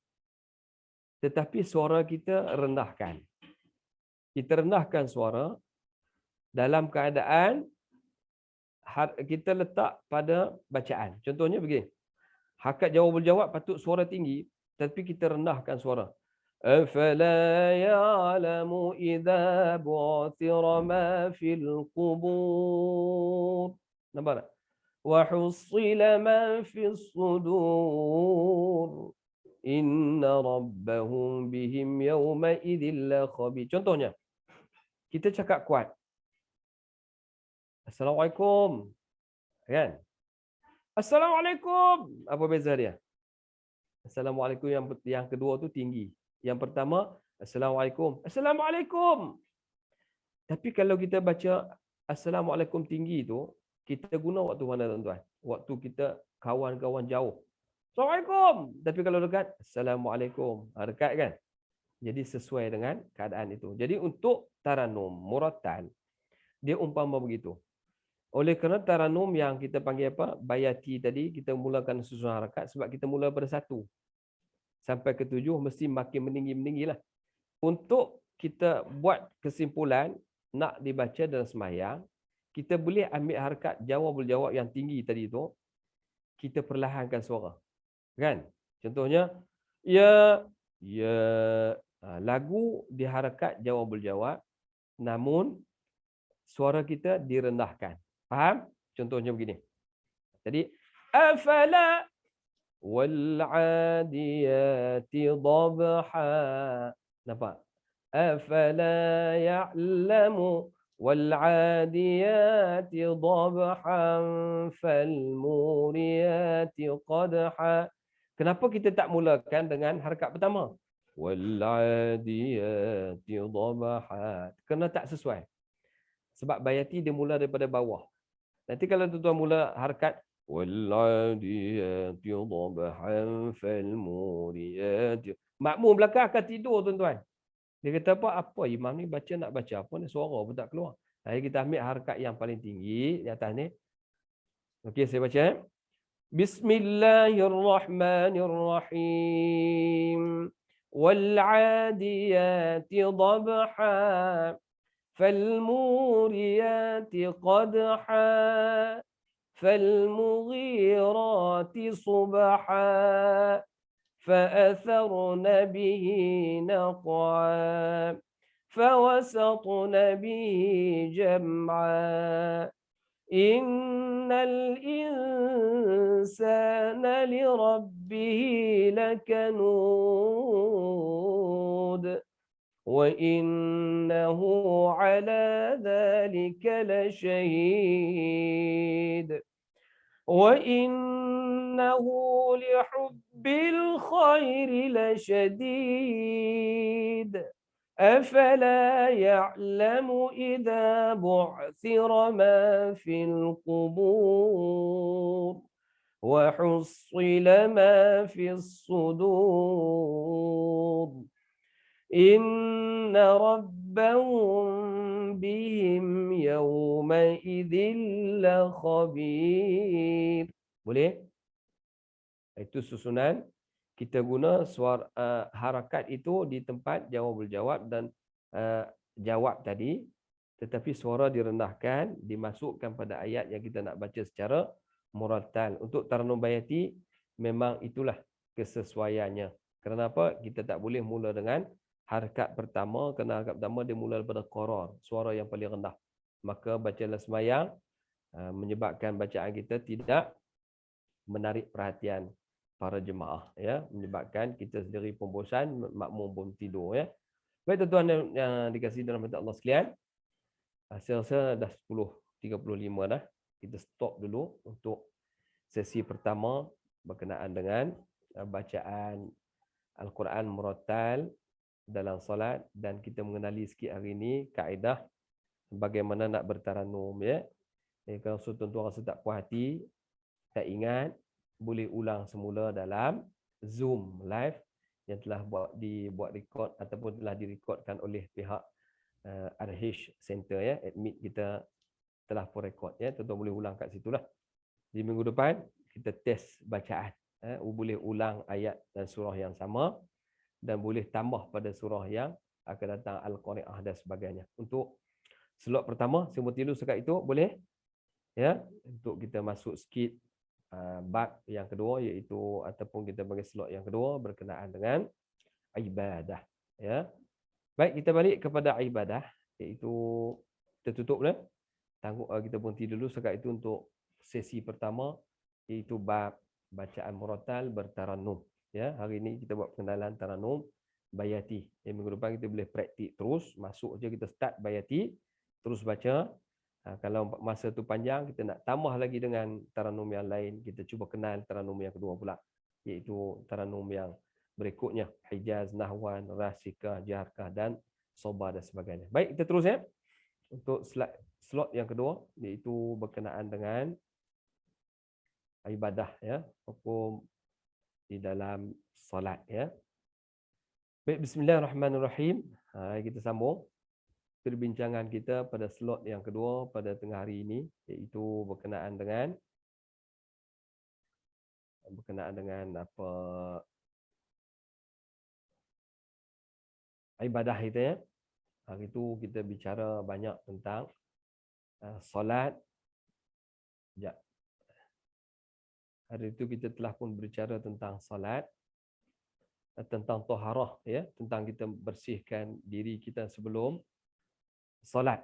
tetapi suara kita rendahkan. Kita rendahkan suara dalam keadaan kita letak pada bacaan. Contohnya begini. Harakat jawabul jawab patut suara tinggi, tapi kita rendahkan suara. أفلا يعلم إذا بعثر ما في القبور. Nampak tak? وحصل ما في الصدور إن ربهم بهم يومئذ لخبير. Contohnya, kita cakap kuat. Assalamualaikum. Kan? Assalamualaikum. Apa beza dia? Assalamualaikum yang kedua tu tinggi. Yang pertama, Assalamualaikum. Assalamualaikum. Tapi kalau kita baca Assalamualaikum tinggi tu, kita guna waktu mana tuan-tuan? Waktu kita kawan-kawan jauh. Assalamualaikum. Tapi kalau dekat, Assalamualaikum. Dekat kan? Jadi sesuai dengan keadaan itu. Jadi untuk taranum, murattal, dia umpama begitu. Oleh kerana taranum yang kita panggil apa? Bayati tadi, kita mulakan susunan harakat sebab kita mula pada 1 sampai ke 7 mesti makin meninggi-meninggi lah. Untuk kita buat kesimpulan, nak dibaca dalam sembahyang, kita boleh ambil harakat jawab yang tinggi tadi tu, kita perlahankan suara. Kan? Contohnya, ya, lagu diharakat jawab, namun suara kita direndahkan. Faham? Contohnya begini. Jadi, afala wal'adiyati dhabha. Nampak? Afala ya'lamu wal'adiyati dhabhan falmuriyati qadha. Kenapa kita tak mulakan dengan harakat pertama? Wal'adiyati dhabha. Kerana tak sesuai. Sebab bayati dia mula daripada bawah. Nanti kalau tuan-tuan mula harakat wal'adiyati dhabhan falmuriyati, makmum belakang akan tidur tuan-tuan. Dia kata apa imam ni nak baca apa ni, suara pun tak keluar. Jadi kita ambil harakat yang paling tinggi di atas ni. Okey, saya baca. Bismillahirrahmanirrahim. Wal'adiyati dhabha فالموريات قدحا فالمغيرات صبحا فأثرن به نقعا فوسطن به جمعا إن الإنسان لربه لكنود وإنه على ذلك لشهيد وإنه لحب الخير لشديد أفلا يعلم إذا بعثر ما في القبور وحصل ما في الصدور إن ربهم بهم يومئذ لخبير. Boleh? Itu susunan. Kita guna suara harakat itu di tempat jawab dan jawab tadi, tetapi suara direndahkan, dimasukkan pada ayat yang kita nak baca secara murattal. Untuk taranum bayati memang itulah kesesuaiannya. Kenapa? Kita tak boleh mula dengan harakat pertama, kerana harakat pertama dia mula daripada qarar, suara yang paling rendah. Maka bacalah sembahyang menyebabkan bacaan kita tidak menarik perhatian para jemaah, ya, menyebabkan kita sendiri pun bosan, makmum pun tidur, ya. Baik tuan-tuan yang dikasihi dalam rahmat Allah sekalian, saya rasa dah 10.35 dah. Kita stop dulu untuk sesi pertama berkenaan dengan bacaan Al-Quran murattal dalam solat, dan kita mengenali sikit hari ini kaedah bagaimana nak bertaranum, ya. Kalau tuan-tuan rasa tak puas hati, tak ingat, boleh ulang semula dalam Zoom live yang telah dibuat record ataupun telah direkodkan oleh pihak RH Center, ya. Admit kita telah pun record, ya. Tuan-tuan boleh ulang kat situlah. Di minggu depan kita test bacaan, boleh ulang ayat dan surah yang sama, dan boleh tambah pada surah yang akan datang, Al-Qari'ah dan sebagainya. Untuk slot pertama, semua tilu sekat itu boleh, ya. Untuk kita masuk sikit bab yang kedua, iaitu ataupun kita bagi slot yang kedua berkenaan dengan ibadah. Ya. Baik, kita balik kepada ibadah, iaitu kita tutup dah. Kita berhenti dulu sekat itu untuk sesi pertama, iaitu bab bacaan murattal bertarannum. Ya, hari ini kita buat pengenalan tarannum bayati. Minggu depan kita boleh praktik terus, masuk je kita start bayati, terus baca. Kalau masa tu panjang, kita nak tambah lagi dengan tarannum yang lain, kita cuba kenal tarannum yang kedua pula, iaitu tarannum yang berikutnya, hijaz, nahwan, rasikah, jaharkah dan soba dan sebagainya. Baik, kita terus ya. Untuk slot yang kedua, iaitu berkenaan dengan ibadah, ya, hukum di dalam solat, ya. Baik, bismillahirrahmanirrahim. Kita sambung perbincangan kita pada slot yang kedua pada tengah hari ini, iaitu berkenaan dengan apa ibadah kita, ya. Hari itu kita bicara banyak tentang solat. Hari itu kita telah pun berbicara tentang solat, tentang taharah, ya, tentang kita bersihkan diri kita sebelum solat.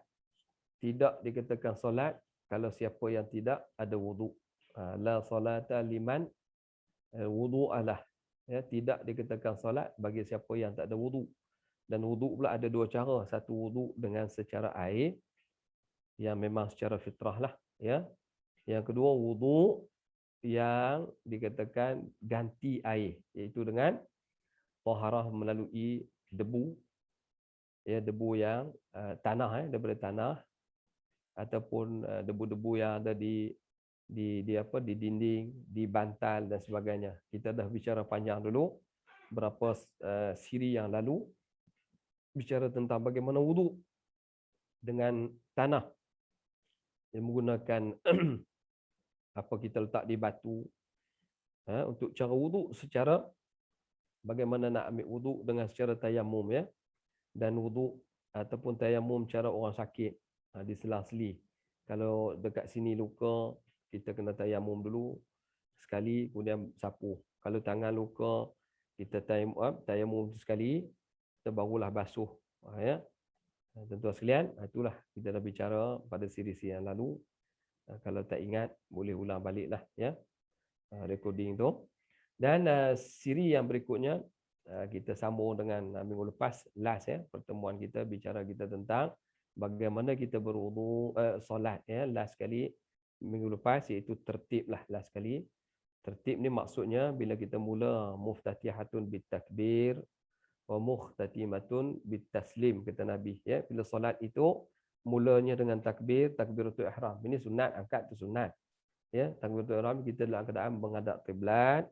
Tidak dikatakan solat kalau siapa yang tidak ada wudu. La solata liman wudu'alah. Ya, tidak dikatakan solat bagi siapa yang tak ada wudu. Dan wudu pula ada dua cara. Satu wudu dengan secara air, yang memang secara fitrah lah, ya. Yang kedua wudu yang dikatakan ganti air, iaitu dengan taharah melalui debu, ya, debu yang tanah, daripada tanah, ataupun debu-debu yang ada di dinding, di bantal dan sebagainya. Kita dah bicara panjang dulu berapa siri yang lalu, bicara tentang bagaimana wudu dengan tanah yang menggunakan apa kita letak di batu, untuk cara wudu, secara bagaimana nak ambil wudu dengan secara tayamum, ya, dan wudu ataupun tayamum cara orang sakit, diselang-seli. Kalau dekat sini luka, kita kena tayamum dulu sekali, kemudian sapu. Kalau tangan luka, kita tayamum sekali, kita barulah basuh, ya. Tuan-tuan sekalian, itulah kita dah bicara pada siri-siri yang lalu. Kalau tak ingat, boleh ulang baliklah, ya, recording tu. Dan siri yang berikutnya, kita sambung dengan minggu lepas, last, ya, pertemuan kita, bicara kita tentang bagaimana kita berwudu, solat, ya, last sekali minggu lepas, iaitu tertib lah, last sekali. Tertib ni maksudnya bila kita mula muftatihatun bitakbir wa mukhtatimatun bitaslim, kata Nabi, ya. Bila solat itu mulanya dengan takbir, takbiratul ihram. Ini sunat, angkat tu sunat, ya. Takbiratul ihram kita dalam keadaan menghadap kiblat,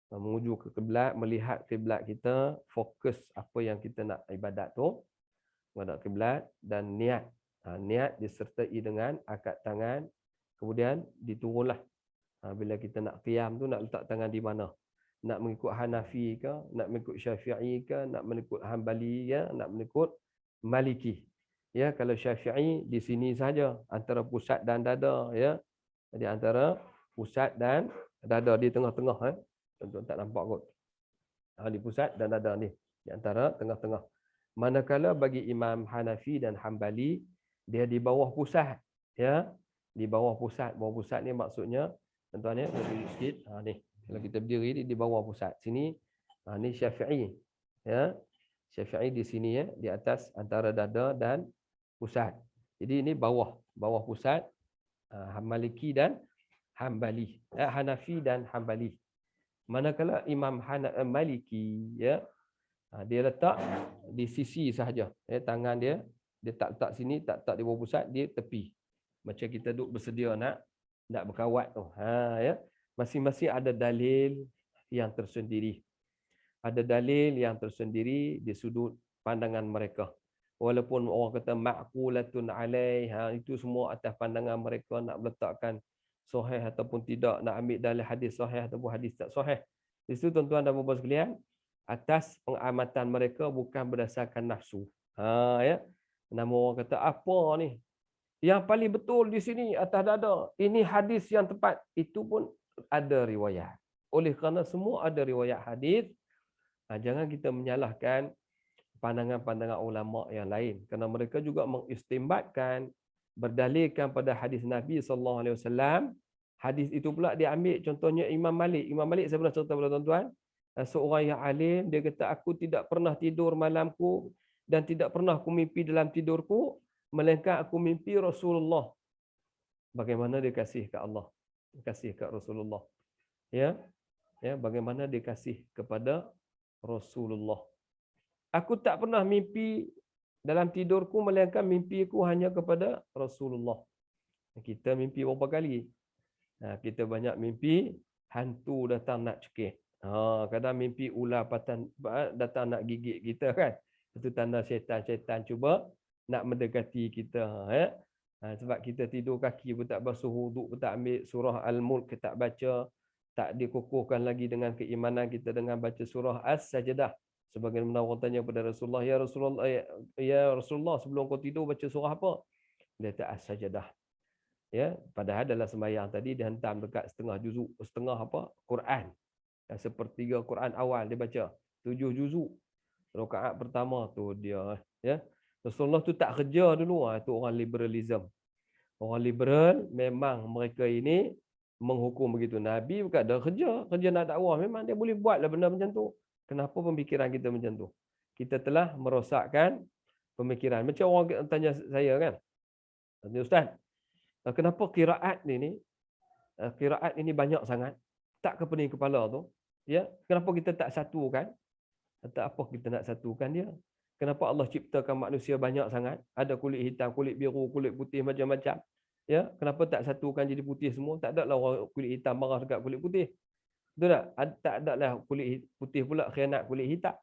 menuju ke kiblat, melihat kiblat kita, fokus apa yang kita nak ibadat tu, menghadap kiblat, dan niat. Niat disertai dengan akad tangan, kemudian diturunlah. Bila kita nak qiyam tu, nak letak tangan di mana? Nak mengikut Hanafi ke, nak mengikut Syafi'i ke, nak mengikut Hanbali, ya, nak mengikut Maliki. Ya, kalau Syafi'i di sini saja, antara pusat dan dada, ya. Jadi antara pusat dan dada, di tengah-tengah, ya. Tuan-tuan tak nampak kot. Di pusat dan dada ni, di antara tengah-tengah. Manakala bagi Imam Hanafi dan Hanbali, dia di bawah pusat, ya. Di bawah pusat. Bawah pusat ni maksudnya, tuan-tuan, ya, berdiri sikit. Ni, kalau kita berdiri di bawah pusat. Sini, ni Syafi'i, ya. Syafi'i di sini, ya, di atas antara dada dan pusat. Jadi ini bawah pusat, Maliki dan Hanbali, Hanafi dan Hanbali. Manakala Imam Maliki, ya, dia letak di sisi sahaja, ya, tangan dia tak letak sini, tak letak di bawah pusat, dia tepi. Macam kita duduk bersedia nak berkawat tu. Ya. Masing-masing ada dalil yang tersendiri. Ada dalil yang tersendiri di sudut pandangan mereka. Walaupun orang kata ma'qulatun alaih, itu semua atas pandangan mereka, nak meletakkan sahih ataupun tidak, nak ambil dalil hadis sahih ataupun hadis tak sahih. Di situ tuan-tuan dan puan-puan sekalian, atas pengamatan mereka bukan berdasarkan nafsu. Ya. Nama orang kata apa ni? Yang paling betul di sini atas dada, ini hadis yang tepat. Itu pun ada riwayat. Oleh kerana semua ada riwayat hadis, jangan kita menyalahkan pandangan-pandangan ulama yang lain, kerana mereka juga mengistimbatkan berdalilkan pada hadis Nabi SAW. Hadis itu pula diambil contohnya Imam Malik. Imam Malik saya pernah cerita pada tuan-tuan, seorang yang alim, dia kata aku tidak pernah tidur malamku dan tidak pernah aku mimpi dalam tidurku melainkan aku mimpi Rasulullah. Bagaimana dia kasih ke Allah, kasih ke Rasulullah, ya, bagaimana dia kasih kepada Rasulullah. Aku tak pernah mimpi dalam tidurku melainkan mimpiku hanya kepada Rasulullah. Kita mimpi berapa kali? Kita banyak mimpi hantu datang nak cekik. Kadang mimpi ular datang nak gigit kita kan. Itu tanda syaitan-syaitan cuba nak mendekati kita. Sebab kita tidur kaki pun tak basuh, wuduk pun tak ambil, surah Al-Mulk kita tak baca, tak dikukuhkan lagi dengan keimanan kita dengan baca surah As-Sajdah. Sebagaimana orang tanya kepada Rasulullah, ya Rasulullah, sebelum kau tidur baca surah apa? Dia kata As-Sajdah. Ya, padahal dalam sembahyang tadi dihantam dekat setengah juzuk, setengah apa? Quran. Sepertiga Quran awal dia baca. 7 juzuk. Rakaat pertama tu dia, ya. Rasulullah tu tak kerja dulu, tu orang liberalism. Orang liberal memang mereka ini menghukum begitu. Nabi bukan ada kerja nak dakwah, memang dia boleh buatlah benda macam tu. Kenapa pemikiran kita macam tu? Kita telah merosakkan pemikiran. Macam orang tanya saya kan, tanya Ustaz, kenapa qiraat ini banyak sangat? Tak ke pening kepala tu? Ya, kenapa kita tak satukan? Tak apa kita nak satukan dia? Kenapa Allah ciptakan manusia banyak sangat? Ada kulit hitam, kulit biru, kulit putih macam-macam. Ya, kenapa tak satukan jadi putih semua? Tak ada lah orang kulit hitam marah dekat kulit putih. Betul tak? Tak ada lah kulit putih pula khianat kulit hitam.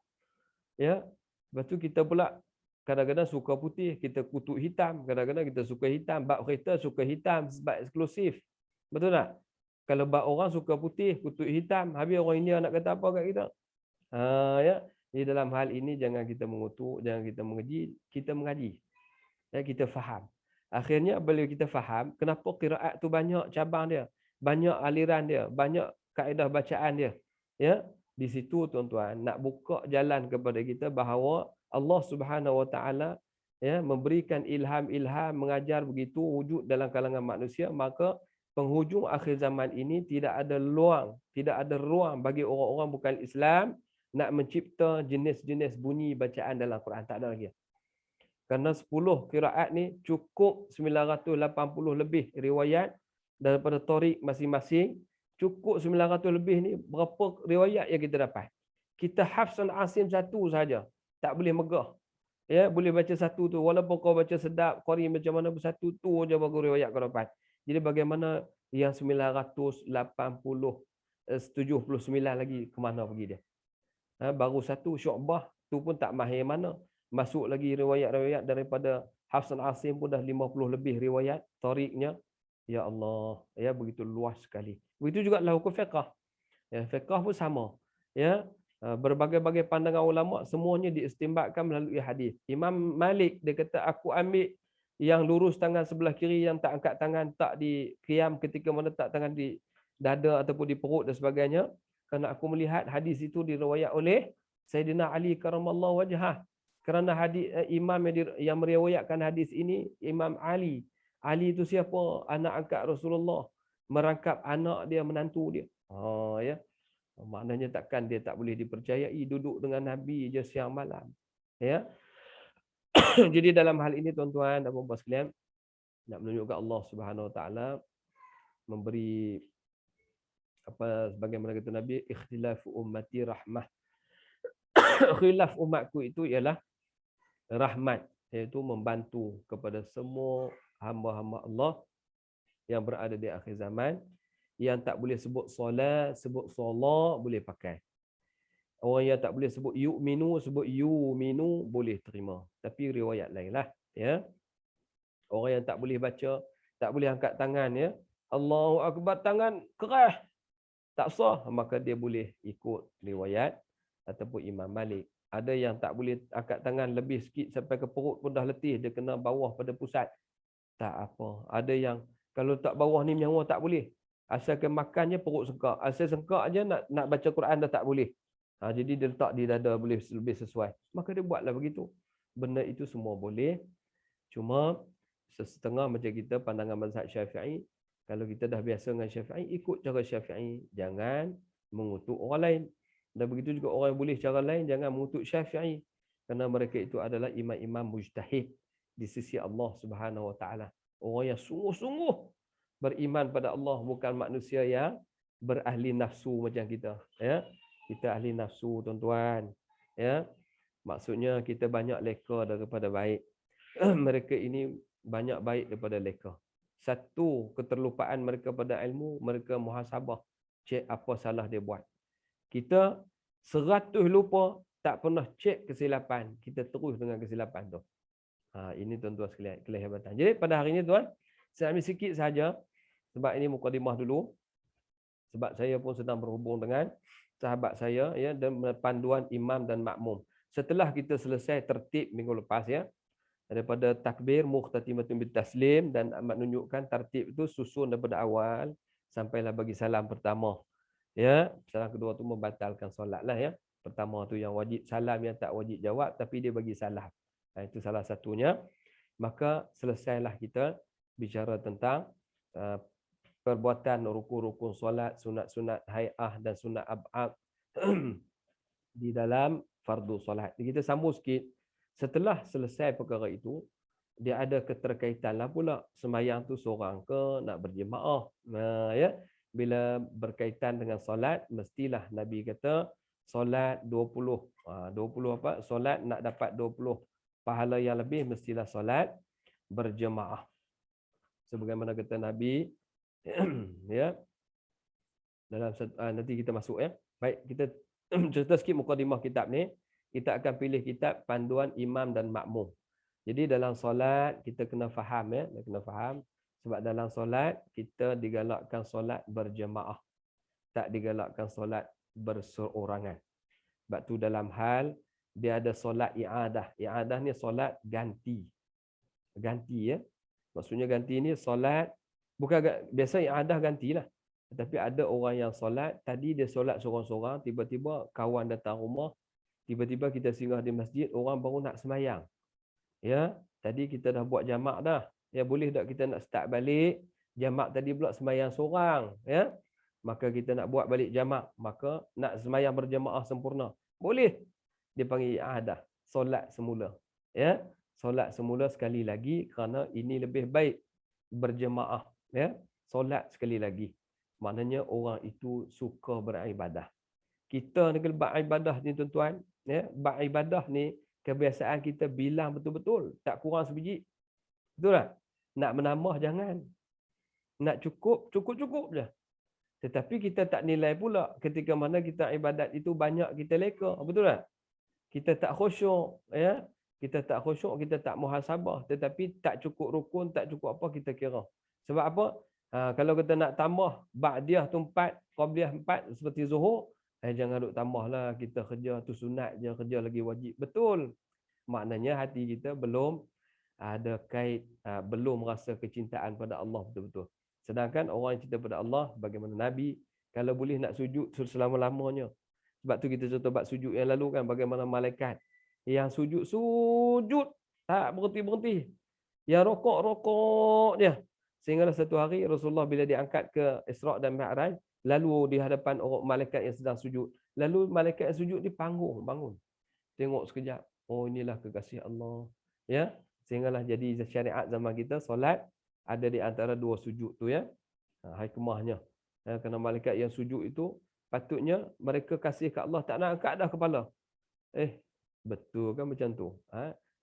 Ya. Lepas tu kita pula kadang-kadang suka putih, kita kutuk hitam. Kadang-kadang kita suka hitam. Bab kereta suka hitam sebab eksklusif. Betul tak? Kalau bab orang suka putih, kutuk hitam. Habis orang India nak kata apa kat kita? Ya. Jadi dalam hal ini jangan kita mengutuk, jangan kita mengaji. Ya, kita faham. Akhirnya bila kita faham, kenapa qiraat tu banyak cabang dia, banyak aliran dia, banyak kaedah bacaan dia. Ya, di situ tuan-tuan nak buka jalan kepada kita bahawa Allah Subhanahu Wa Taala ya memberikan ilham-ilham mengajar begitu wujud dalam kalangan manusia, maka penghujung akhir zaman ini tidak ada ruang bagi orang-orang bukan Islam nak mencipta jenis-jenis bunyi bacaan dalam Quran. Tak ada lagi. Kerana 10 qiraat ni cukup 980 lebih riwayat daripada Tariq masing-masing. Cukup 900 lebih ni berapa riwayat yang kita dapat. Kita Hafsan Asim satu saja, tak boleh megah. Ya, boleh baca satu tu. Walaupun kau baca sedap, qari macam mana pun satu tu je bagus riwayat kau dapat. Jadi bagaimana yang 980, 79 lagi ke mana pergi dia? Baru satu Syu'bah tu pun tak mahir mana. Masuk lagi riwayat-riwayat daripada Hafsan Asim pun dah 50 lebih riwayat tariqnya. Ya Allah, ya begitu luas sekali. Begitu juga lah hukum fiqh. Ya, fiqh pun sama. Ya, berbagai-bagai pandangan ulama semuanya diistimbatkan melalui hadis. Imam Malik dia kata aku ambil yang lurus tangan sebelah kiri, yang tak angkat tangan, tak di qiyam ketika mana tak tangan di dada ataupun di perut dan sebagainya. Kerana aku melihat hadis itu diriwayat oleh Sayyidina Ali karamallahu wajhah. Kerana hadis imam yang meriwayatkan hadis ini Imam Ali. Ali itu siapa? Anak angkat Rasulullah, merangkap anak dia, menantu dia. Ya. Maknanya takkan dia tak boleh dipercayai duduk dengan Nabi je siang malam. Ya. Jadi dalam hal ini tuan-tuan dan puan-puan sekalian, nak menunjukkan Allah Subhanahu Wa Taala memberi apa sebagaimana kata Nabi, ikhtilaf ummati rahmah. Khilaf umatku itu ialah rahmat, iaitu membantu kepada semua hamba-hamba Allah yang berada di akhir zaman, yang tak boleh sebut solat, sebut solat boleh pakai. Orang yang tak boleh sebut yu'minu, sebut yuminu boleh terima. Tapi riwayat lain lah. Ya. Orang yang tak boleh baca, tak boleh angkat tangan, ya. Allahu Akbar, tangan keras, tak sah, maka dia boleh ikut riwayat ataupun Imam Malik. Ada yang tak boleh angkat tangan lebih sikit sampai ke perut pun dah letih, dia kena bawah pada pusat. Tak apa. Ada yang kalau tak bawah ni nyawa tak boleh. Asalkan makannya perut sengkak. Asal sengkak aja nak baca Quran dah tak boleh. Jadi dia letak di dada boleh lebih sesuai. Maka dia buatlah begitu. Benda itu semua boleh. Cuma setengah macam kita pandangan mazhab Syafi'i, kalau kita dah biasa dengan Syafi'i, ikut cara Syafi'i. Jangan mengutuk orang lain. Dan begitu juga orang yang boleh cara lain, jangan mengutuk Syafi'i. Kerana mereka itu adalah imam-imam mujtahid di sisi Allah Subhanahu Wa Taala. Orang yang sungguh-sungguh beriman pada Allah, bukan manusia yang berahli nafsu macam kita. Ya, kita ahli nafsu, tuan-tuan. Ya, maksudnya kita banyak leka daripada baik. Mereka ini banyak baik daripada leka. Satu keterlupaan mereka pada ilmu, mereka muhasabah, cek apa salah dia buat. Kita 100 lupa, tak pernah cek kesilapan, kita terus dengan kesilapan tu. Ini tuan-tuan sekalian, kelihatan. Jadi pada hari ini tuan, saya ambil sikit saja sebab ini mukadimah dulu. Sebab saya pun sedang berhubung dengan sahabat saya, ya, dan panduan imam dan makmum. Setelah kita selesai tertib minggu lepas, ya, daripada takbir muhtatimatun bitaslim, dan menunjukkan tertib itu susun daripada awal sampailah bagi salam pertama. Ya, salam kedua tu membatalkan solat lah, ya. Pertama tu yang wajib salam, yang tak wajib jawab tapi dia bagi salam. Itu salah satunya. Maka selesailah kita bicara tentang perbuatan rukun-rukun solat, sunat-sunat hai'ah dan sunat ab'ad di dalam fardu solat. Kita sambung sikit. Setelah selesai perkara itu, dia ada keterkaitan lah pula. Sembahyang tu seorang ke, nak berjemaah. Ya, bila berkaitan dengan solat, mestilah Nabi kata solat 20. 20 apa? Solat nak dapat 20 pahala yang lebih, mestilah solat berjemaah. Sebagaimana kata Nabi, ya, dalam nanti kita masuk, ya. Baik, kita cerita sikit mukadimah kitab ni. Kita akan pilih kitab panduan imam dan makmum. Jadi dalam solat kita kena faham, ya, kena faham. Sebab dalam solat kita digalakkan solat berjemaah, tak digalakkan solat berseorangan. Sebab tu dalam hal dia ada solat i'adah. I'adah ni solat ganti. Ganti, ya. Maksudnya ganti ni solat bukan biasa i'adah gantilah. Tetapi ada orang yang solat, tadi dia solat seorang-seorang, tiba-tiba kawan datang rumah, tiba-tiba kita singgah di masjid, orang baru nak sembahyang. Ya, tadi kita dah buat jamak dah. Ya, boleh tak kita nak start balik? Jamak tadi pula sembahyang seorang, ya. Maka kita nak buat balik jamak, maka nak sembahyang berjamaah sempurna. Boleh. Dia panggil i'adah, solat semula. Ya, solat semula sekali lagi kerana ini lebih baik berjamaah, ya. Solat sekali lagi. Maknanya orang itu suka beribadah. Kita ni beribadah ni tuan-tuan, ya, beribadah ni kebiasaan kita bilang betul-betul, tak kurang sebiji. Betul tak? Nak menambah jangan. Nak cukup je. Tetapi kita tak nilai pula ketika mana kita ibadat itu banyak kita leka. Betul tak? Kita tak khusyuk, ya. Kita tak khusyuk, kita tak muhasabah, tetapi tak cukup rukun, tak cukup apa kita kira. Sebab apa? Kalau kita nak tambah ba'diyah tu 4, qabliyah 4 seperti zuhur, jangan duk tambahlah, kita kerja tu sunat je, kerja lagi wajib. Betul. Maknanya hati kita belum ada kait, belum rasa kecintaan pada Allah betul-betul. Sedangkan orang yang cinta pada Allah, bagaimana Nabi, kalau boleh nak sujud selama-lamanya. Sebab tu kita contoh bab sujud yang lalu kan, bagaimana malaikat yang sujud tak berhenti-berhenti. Yang rokok dia. Sehinggalah satu hari Rasulullah bila diangkat ke Isra' dan Mi'raj, lalu di hadapan orang malaikat yang sedang sujud. Lalu malaikat yang sujud ni bangun. Tengok sekejap. Oh, inilah kekasih Allah. Ya. Sehinggalah jadi syariat zaman kita, solat ada di antara dua sujud tu, ya. Hikmahnya. Kerana malaikat yang sujud itu patutnya mereka kasih ke Allah, tak nak angkat dah kepala. Betul kan macam tu?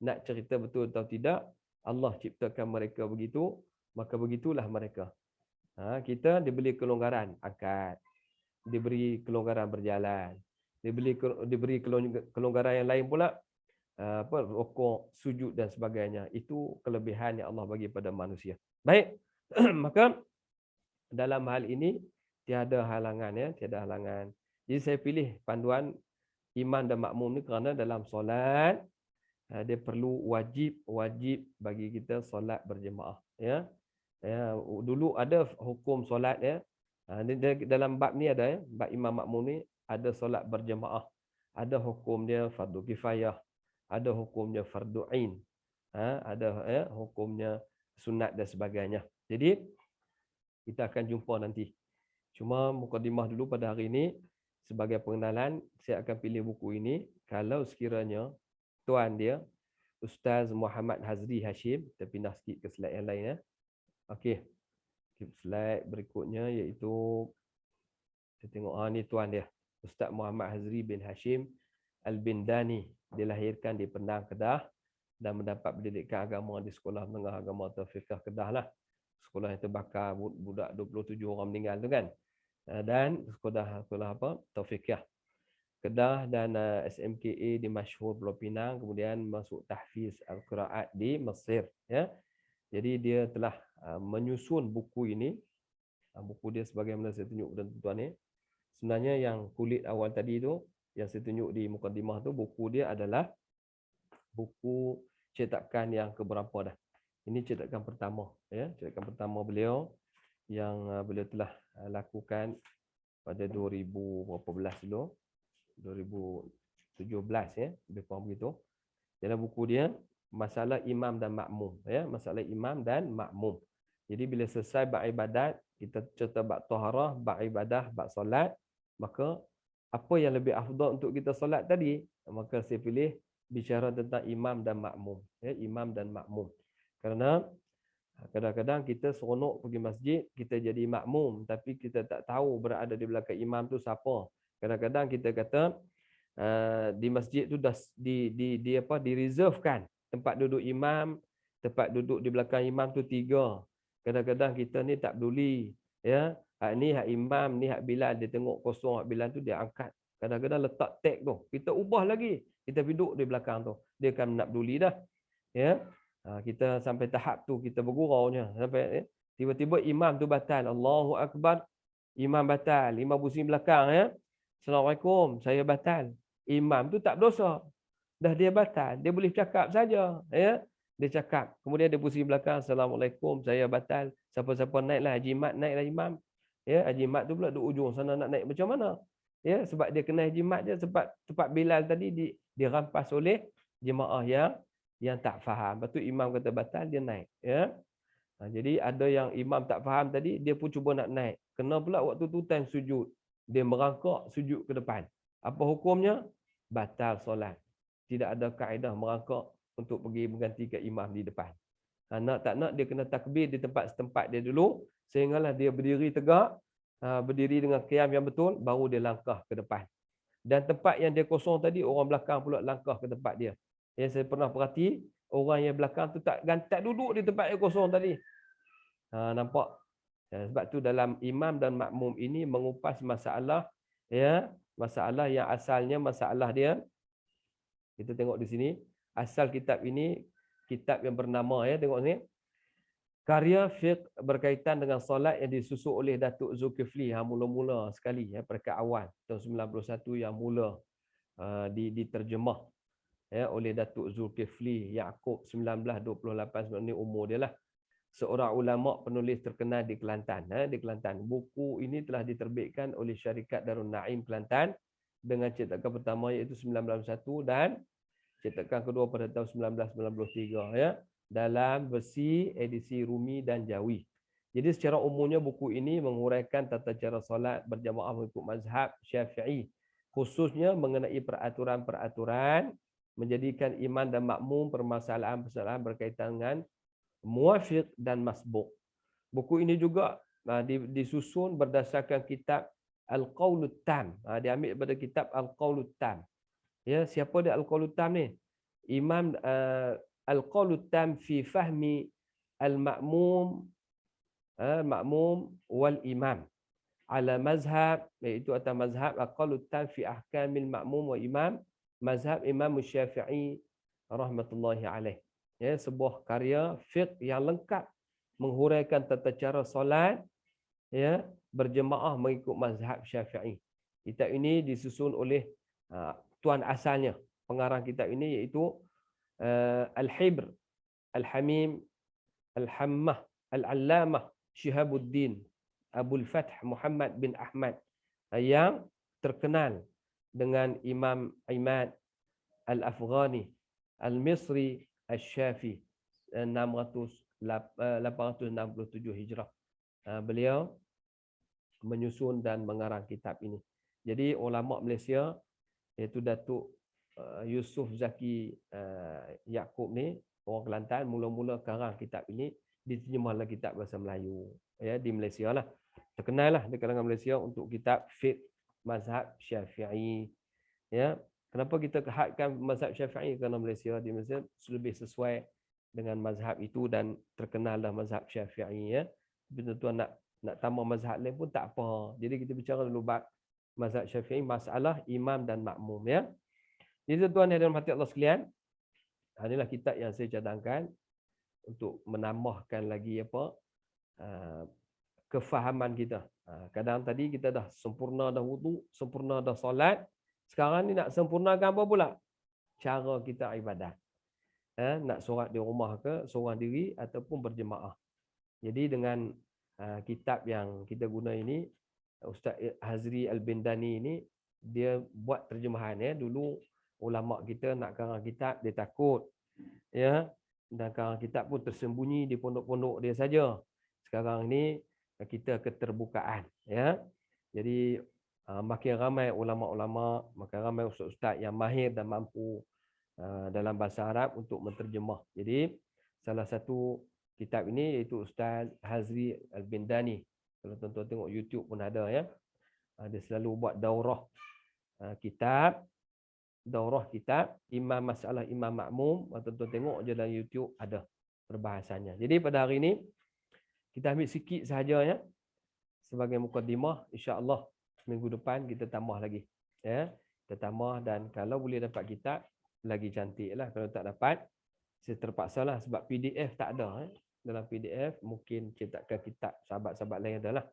Nak cerita betul atau tidak, Allah ciptakan mereka begitu, maka begitulah mereka. Kita diberi kelonggaran angkat, diberi kelonggaran berjalan, diberi kelonggaran yang lain pula, rukuk, sujud dan sebagainya. Itu kelebihan yang Allah bagi pada manusia. Baik. Maka dalam hal ini tiada halangan, ya, tiada halangan. Jadi saya pilih panduan imam dan makmum ni kerana dalam solat dia perlu wajib bagi kita solat berjemaah, ya. Dulu ada hukum solat, ya. Dalam bab ni ada, ya, bab imam makmum ni ada solat berjemaah. ada hukum dia fardu kifayah, ada hukumnya fardu ain, ada hukumnya sunat dan sebagainya. Jadi kita akan jumpa nanti. Cuma mukadimah dulu pada hari ini sebagai pengenalan, saya akan pilih buku ini kalau sekiranya tuan dia Ustaz Muhammad Hazri Hashim. Kita pindah sikit ke slide yang lain ya. Okey. Slide berikutnya iaitu kita tengok ni tuan dia. Ustaz Muhammad Hazri bin Hashim Al-Bindani, dilahirkan di Penang, Kedah dan mendapat pendidikan agama di Sekolah Menengah Agama Taufiqah Kedah lah. Sekolah yang terbakar budak 27 orang meninggal tu kan. Dan sekolah apa? Taufiqah Kedah dan SMKA di Masyhur Pulau Pinang, kemudian masuk tahfiz Al-Qiraat di Mesir ya. Jadi dia telah menyusun buku ini. Buku dia sebagaimana saya tunjuk kepada tuan ni. Sebenarnya yang kulit awal tadi tu yang saya tunjuk di mukadimah tu, buku dia adalah buku cetakan yang keberapa dah. Ini cetakan pertama ya, cetakan pertama beliau yang beliau telah lakukan pada 2000 berapa belas dulu, 2017 ya, lebih kurang begitu. Dalam buku dia masalah imam dan makmum ya, masalah imam dan makmum. Jadi bila selesai bab ibadat, kita cerita bab taharah, bab ibadah, bab solat, maka apa yang lebih afdal untuk kita solat tadi, maka saya pilih bicara tentang imam dan makmum ya, imam dan makmum. Kerana kadang-kadang kita seronok pergi masjid, kita jadi makmum tapi kita tak tahu berada di belakang imam tu siapa. Kadang-kadang kita kata di masjid tu dah direservekan tempat duduk imam, tempat duduk di belakang imam tu 3. Kadang-kadang kita ni tak peduli ya, hak ni hak imam, ni hak Bilal, dia tengok kosong hak Bilal tu dia angkat. Kadang-kadang letak tag tu, kita ubah lagi, kita duduk di belakang tu, dia akan nak peduli dah ya. Kita sampai tahap tu kita berguraunya sampai tiba-tiba imam tu batal, Allahu Akbar, imam batal, imam pusing belakang ya. Assalamualaikum, saya batal. Imam tu tak berdosa. Dah dia batal, dia boleh cakap saja ya. Dia cakap, kemudian dia pusing belakang, Assalamualaikum, saya batal. Siapa-siapa naiklah, Haji Mat naiklah imam. Ya, Haji Mat tu pula di ujung sana nak naik macam mana? Ya, sebab dia kena Haji Mat je, sebab tempat Bilal tadi dirampas oleh jemaah yang tak faham. Lepas tu imam kata batal, dia naik ya. Jadi ada yang imam tak faham tadi, dia pun cuba nak naik. Kena pula waktu tu time sujud, dia merangkak sujud ke depan. Apa hukumnya? Batal solat. Tidak ada kaedah merangkak untuk pergi menggantikan imam di depan. Nak tak nak dia kena takbir di tempat setempat dia dulu, sehinggalah dia berdiri tegak, berdiri dengan qiyam yang betul, baru dia langkah ke depan. Dan tempat yang dia kosong tadi, orang belakang pula langkah ke tempat dia. Yang saya pernah perhati, orang yang belakang tu tak duduk di tempat yang kosong tadi. Nampak? Sebab tu dalam imam dan makmum ini mengupas masalah ya, masalah yang asalnya masalah dia. Kita tengok di sini, asal kitab ini kitab yang bernama ya, tengok sini. Karya fiqh berkaitan dengan solat yang disusun oleh Datuk Zulkifli, mula-mula sekali ya, peringkat awal tahun 91 yang mula diterjemah ya oleh Datuk Zulkifli Yaakob 1928, sebenarnya umur dia lah. Seorang ulama penulis terkenal di Kelantan. Di Kelantan. Buku ini telah diterbitkan oleh Syarikat Darul Naim Kelantan dengan cetakan pertama iaitu 1991 dan cetakan kedua pada tahun 1993 ya, dalam versi edisi Rumi dan Jawi. Jadi secara umumnya buku ini menguraikan tata cara solat berjamaah mengikut mazhab Syafi'i, khususnya mengenai peraturan-peraturan menjadikan imam dan makmum, permasalahan-permasalahan berkaitan dengan muwafiq dan masbuq. Buku ini juga disusun berdasarkan kitab Al-Qawlut Tam. Diambil daripada kitab Al-Qawlut Tam. Ya, siapa dia Al-Qawlut Tam ni? Imam Al-Qawlut Tam fi fahmi al-ma'mum ma'mum wal imam ala mazhab, iaitu atas mazhab Al-Qawlut Tam fi ahkamil ma'mum wa imam, mazhab Imam Syafi'i rahmatullahi alaih. Ya, sebuah karya fiqh yang lengkap menghuraikan tata cara solat ya berjemaah mengikut mazhab Syafi'i. Kitab ini disusun oleh tuan asalnya, pengarang kitab ini iaitu Al-Hibr Al-Hamim Al-Hammah Al-Allamah Shihabuddin Abul Fath Muhammad bin Ahmad yang terkenal dengan Imam Imad Al-Afghani Al-Misri Al-Syafi 867 Hijrah. Beliau menyusun dan mengarang kitab ini. Jadi ulama Malaysia iaitu Datuk Yusof Zaki Yaakob ni, orang Kelantan, mula-mula karang kitab ini, diterjemahlah kitab bahasa Melayu ya di Malaysia lah. Terkenal lah di kalangan Malaysia untuk kitab fiqh mazhab Syafi'i ya. Kenapa kita hadkan mazhab Syafi'i? Kerana di Malaysia lebih sesuai dengan mazhab itu dan terkenallah mazhab Syafi'i ya. Tapi tuan nak tambah mazhab lain pun tak apa. Jadi kita bicara dulu bab mazhab Syafi'i, masalah imam dan makmum ya. Jadi tuan yang dirahmati Allah sekalian, inilah kitab yang saya cadangkan untuk menambahkan lagi kefahaman kita. Kadang tadi kita dah sempurna dah wudu, sempurna dah solat. Sekarang ni nak sempurnakan apa pula? Cara kita ibadat. Nak solat di rumah ke, seorang diri ataupun berjemaah. Jadi dengan kitab yang kita guna ini, Ustaz Hazri Al-Bindani ini, dia buat terjemahan ya. Dulu ulama kita nak karang kitab, dia takut. Ya, dan karang kitab pun tersembunyi di pondok-pondok dia saja. Sekarang ni kita keterbukaan ya. Jadi makin ramai ulama-ulama, makin ramai ustaz-ustaz yang mahir dan mampu dalam bahasa Arab untuk menterjemah. Jadi salah satu kitab ini iaitu Ustaz Hazri Al-Bindani. Kalau tuan-tuan tengok YouTube pun ada ya. Dia selalu buat daurah kitab imam, masalah imam makmum. Tuan-tuan tengok je dalam YouTube ada perbahasannya. Jadi pada hari ini kita ambil sikit sahaja ya sebagai mukadimah. Insya-Allah minggu depan kita tambah lagi ya. Kita tambah, dan kalau boleh dapat kitab lagi cantiklah. Kalau tak dapat, saya terpaksalah sebab PDF tak ada dalam PDF. Mungkin cetakan kitab sahabat-sahabat lain adalah,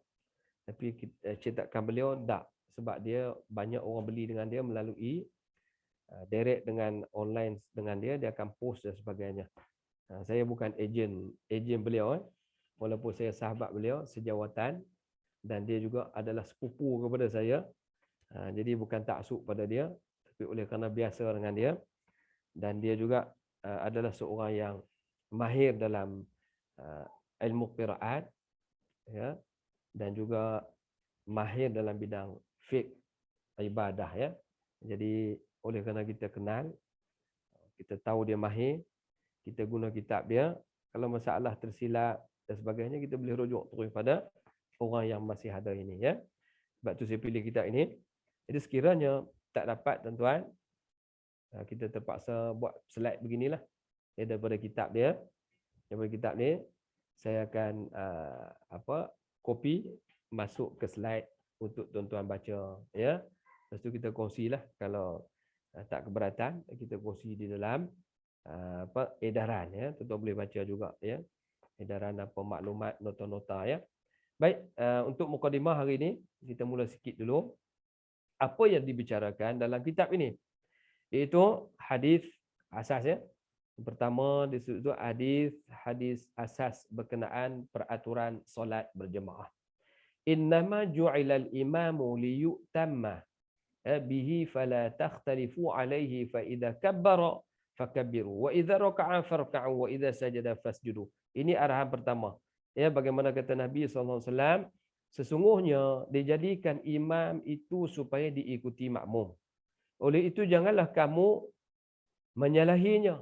tapi cetakan beliau tak, sebab dia banyak orang beli dengan dia melalui direct dengan online dengan dia akan post dan sebagainya. Saya bukan ejen beliau walaupun saya sahabat beliau sejawatan, dan dia juga adalah sepupu kepada saya. Jadi bukan taksub pada dia, tapi oleh kerana biasa dengan dia, dan dia juga adalah seorang yang mahir dalam ilmu qiraat ya, dan juga mahir dalam bidang fiqh ibadah ya. Jadi oleh kerana kita kenal, kita tahu dia mahir, kita guna kitab dia. Kalau masalah tersilap dan sebagainya, kita boleh rujuk terus pada orang yang masih ada ini ya. Sebab tu saya pilih kitab ini. Jadi sekiranya tak dapat tuan-tuan, kita terpaksa buat slide beginilah ya, daripada kitab dia. Daripada kitab ni saya akan copy masuk ke slide untuk tuan-tuan baca ya. Lepas tu kita kongsilah, kalau tak keberatan kita kongsi di dalam edaran ya. Tuan-tuan boleh baca juga ya, edaran maklumat, nota-nota ya. Baik, untuk mukadimah hari ini kita mula sikit dulu apa yang dibicarakan dalam kitab ini, iaitu hadis asas ya. Yang pertama disebut hadis asas berkenaan peraturan solat berjemaah. Innama ju'ilal imamu liyutamma bihi fala takhtalifu alaihi fa idza kabbara fakabbiru wa idza raka'a farka'u wa idza sajada fasjudu. Ini arahan pertama. Ya, bagaimana kata Nabi SAW, sesungguhnya dijadikan imam itu supaya diikuti makmum. Oleh itu janganlah kamu menyalahinya.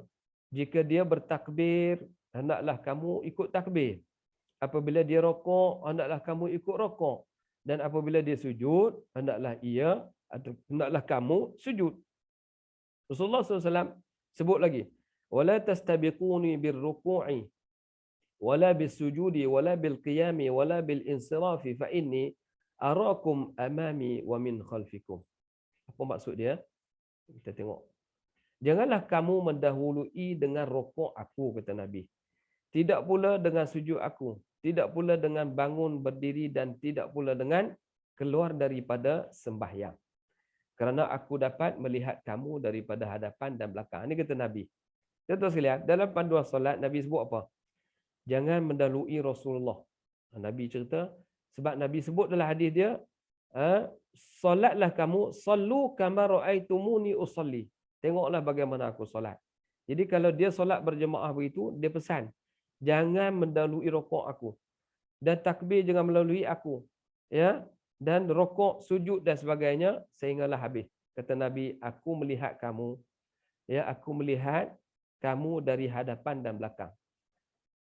Jika dia bertakbir, hendaklah kamu ikut takbir. Apabila dia rokok, hendaklah kamu ikut rokok. Dan apabila dia sujud, hendaklah kamu sujud. Rasulullah SAW sebut lagi, wala tastabiquni birruku'i wala bisujudi wala bilqiyami wala bilinsirafi fa inni arakum amami wa min khalfikum. Apa maksud dia? Kita tengok. Janganlah kamu mendahului dengan rokok aku, kata Nabi. Tidak pula dengan sujud aku. Tidak pula dengan bangun berdiri, dan tidak pula dengan keluar daripada sembahyang. Kerana aku dapat melihat kamu daripada hadapan dan belakang. Ini kata Nabi. Tuan-tuan sekalian, dalam panduan solat Nabi sebut apa? Jangan mendahului Rasulullah. Nabi cerita, sebab Nabi sebut dalam hadis dia, solatlah kamu, sallu kama ra'aitumuni usalli. Tengoklah bagaimana aku solat. Jadi kalau dia solat berjemaah begitu, dia pesan, jangan mendahului rokok aku. Dan takbir jangan melalui aku. Ya, dan rokok, sujud dan sebagainya sehinggalah habis. Kata Nabi, aku melihat kamu, ya, aku melihat kamu dari hadapan dan belakang.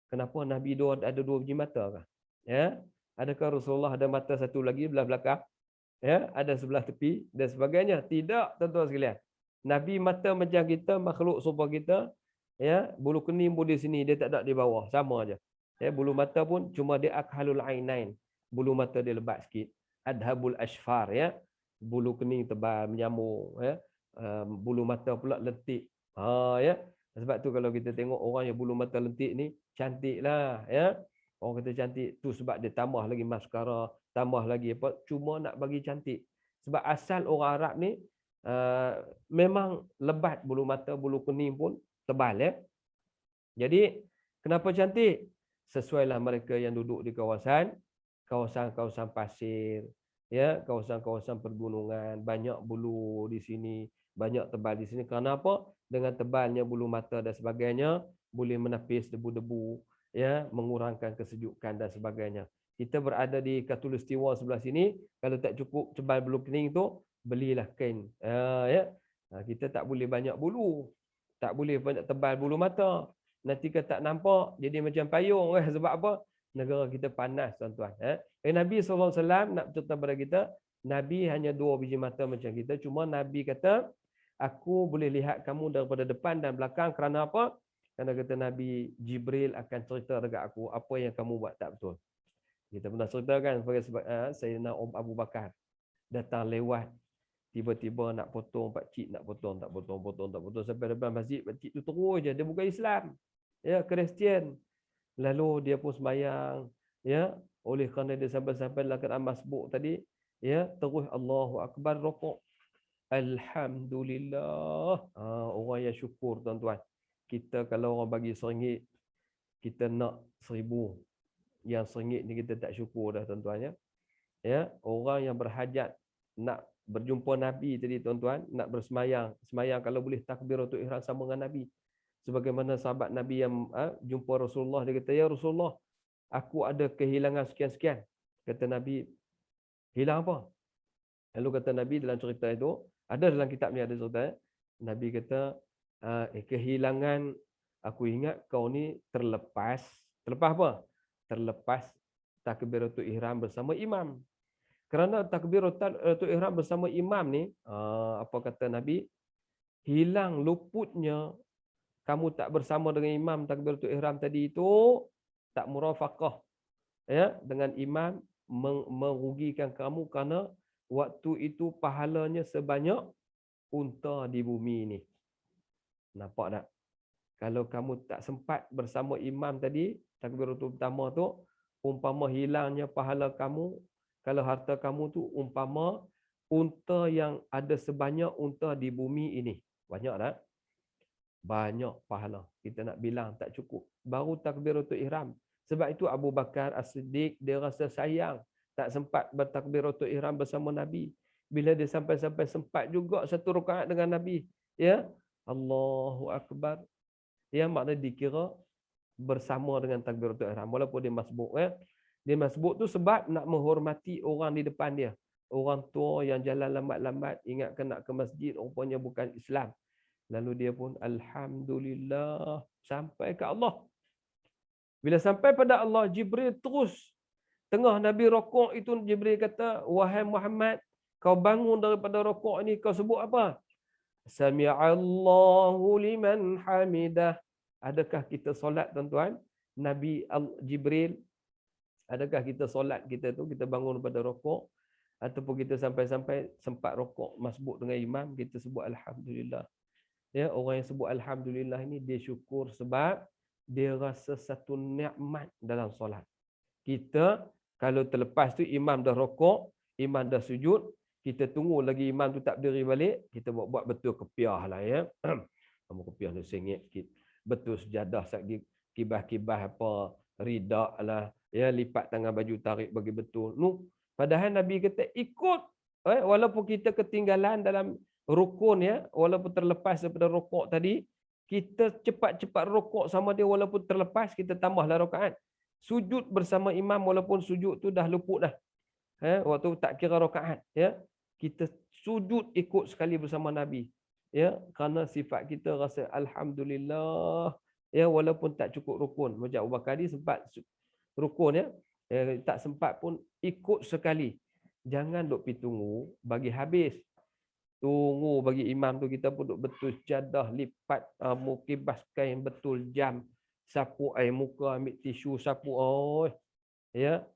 Kenapa Nabi ada dua biji mata kah? Ya, adakah Rasulullah ada mata satu lagi belah belakang? Ya, ada sebelah tepi dan sebagainya? Tidak, tuan-tuan sekalian. Nabi mata macam kita, makhluk serupa kita, ya, bulu kening pun di sini, dia tak ada di bawah, sama aja. Ya, bulu mata pun cuma dia akhalul ainain. Bulu mata dia lebat sikit. Adhabul ashfar, ya. Bulu kening tebal menyambung, ya. Bulu mata pula lentik. Ya. Sebab tu kalau kita tengok orang yang bulu mata lentik ni cantiklah, ya. Orang kata cantik tu sebab dia tambah lagi maskara, tambah lagi apa, cuma nak bagi cantik. Sebab asal orang Arab ni memang lebat bulu mata, bulu kening pun tebal, ya. Jadi kenapa cantik? Sesuailah mereka yang duduk di kawasan pasir, ya, kawasan-kawasan pergunungan, banyak bulu di sini, banyak tebal di sini. Kerana apa? Dengan tebalnya bulu mata dan sebagainya, boleh menepis debu-debu, ya, mengurangkan kesejukan dan sebagainya. Kita berada di Khatulistiwa sebelah sini, kalau tak cukup tebal bulu kening tu, belilah kain. Ya. Kita tak boleh banyak bulu, tak boleh banyak tebal bulu mata. Nanti kita tak nampak, jadi macam payung. Sebab apa? Negara kita panas, tuan-tuan. Nabi SAW nak bercerita kepada kita, Nabi hanya 2 biji mata macam kita. Cuma Nabi kata, aku boleh lihat kamu daripada depan dan belakang. Kerana apa? Kerana kata Nabi, Jibril akan cerita dekat aku, apa yang kamu buat tak betul. Kita pernah ceritakan, Sayyidina Abu Bakar datang lewat, tiba-tiba nak potong pakcik, nak potong, tak potong. Sampai depan masjid, pakcik tu terus je. Dia bukan Islam. Ya, Kristian. Lalu dia pun sembahyang, ya, oleh kerana dia sampai-sampai dalam keadaan masbuk tadi, ya, terus Allahu Akbar rokok. Alhamdulillah. Orang yang syukur, tuan-tuan. Kita kalau orang bagi RM1, kita nak 1,000. Yang RM1 ni kita tak syukur dah, tuan-tuan, ya. Ya, orang yang berhajat nak berjumpa Nabi tadi, tuan-tuan, nak bersemayang, semayang kalau boleh takbiratul ihram sama dengan Nabi. Sebagaimana sahabat Nabi yang jumpa Rasulullah, dia kata, ya Rasulullah, aku ada kehilangan sekian-sekian. Kata Nabi, hilang apa? Lalu kata Nabi dalam cerita itu, ada dalam kitab ni ada cerita, Nabi kata, kehilangan, aku ingat kau ni terlepas apa? Terlepas takbiratul ihram bersama imam. Kerana takbiratul ihram bersama imam ni, apa kata Nabi? Hilang luputnya kamu tak bersama dengan imam takbiratul ihram tadi itu, tak murafaqah, ya, dengan imam, merugikan kamu kerana waktu itu pahalanya sebanyak unta di bumi ini. Nampak tak? Kalau kamu tak sempat bersama imam tadi, takbiratul pertama tu, umpama hilangnya pahala kamu, kalau harta kamu tu umpama unta yang ada sebanyak unta di bumi ini. Banyak tak? Banyak pahala. Kita nak bilang tak cukup. Baru takbiratul ihram. Sebab itu Abu Bakar As-Siddiq, dia rasa sayang tak sempat bertakbiratul ihram bersama Nabi. Bila dia sampai-sampai sempat juga satu rakaat dengan Nabi, ya, Allahu Akbar, ya, maknanya dikira bersama dengan takbiratul ihram walaupun dia masbuk, ya. Dia masbuk tu sebab nak menghormati orang di depan dia. Orang tua yang jalan lambat-lambat, ingatkan nak ke masjid, rupanya bukan Islam. Lalu dia pun Alhamdulillah sampai ke Allah. Bila sampai pada Allah, Jibril terus tengah Nabi rokok itu, Jibril kata, wahai Muhammad, kau bangun daripada rokok ini, kau sebut apa? Sami'allahu liman hamidah. Adakah kita solat, tuan-tuan? Nabi Jibril, adakah kita solat kita tu, kita bangun daripada rokok, ataupun kita sampai-sampai sempat rokok masbuk dengan imam, kita sebut Alhamdulillah. Ya, orang yang sebut Alhamdulillah ini, dia syukur sebab dia rasa satu nikmat dalam solat. Kita kalau terlepas tu imam dah rokok, imam dah sujud, kita tunggu lagi imam tu tak berdiri balik, kita buat betul kepiah lah, ya. Kamu kepiah ni sengit sikit. Betul sejadah sakit, kibah-kibah apa, ridak lah, ya, lipat tangan baju tarik bagi betul. Padahal Nabi kata ikut walaupun kita ketinggalan dalam rukun ya, walaupun terlepas daripada rukuk tadi, kita cepat-cepat rukuk sama dia walaupun terlepas, kita tambahlah rakaat. Sujud bersama imam walaupun sujud tu dah luput dah. Waktu tak kira rakaat ya. Kita sujud ikut sekali bersama Nabi. Ya, kerana sifat kita rasa alhamdulillah ya, walaupun tak cukup rukun. Macam Abu Bakar ni sempat rukun ya. Tak sempat pun ikut sekali. Jangan duk pi tunggu bagi habis. Tunggu bagi imam tu, kita pun duk betul jadah, lipat mukibas kain betul jam. Sapu air muka, ambil tisu, sapu. Oh, ya,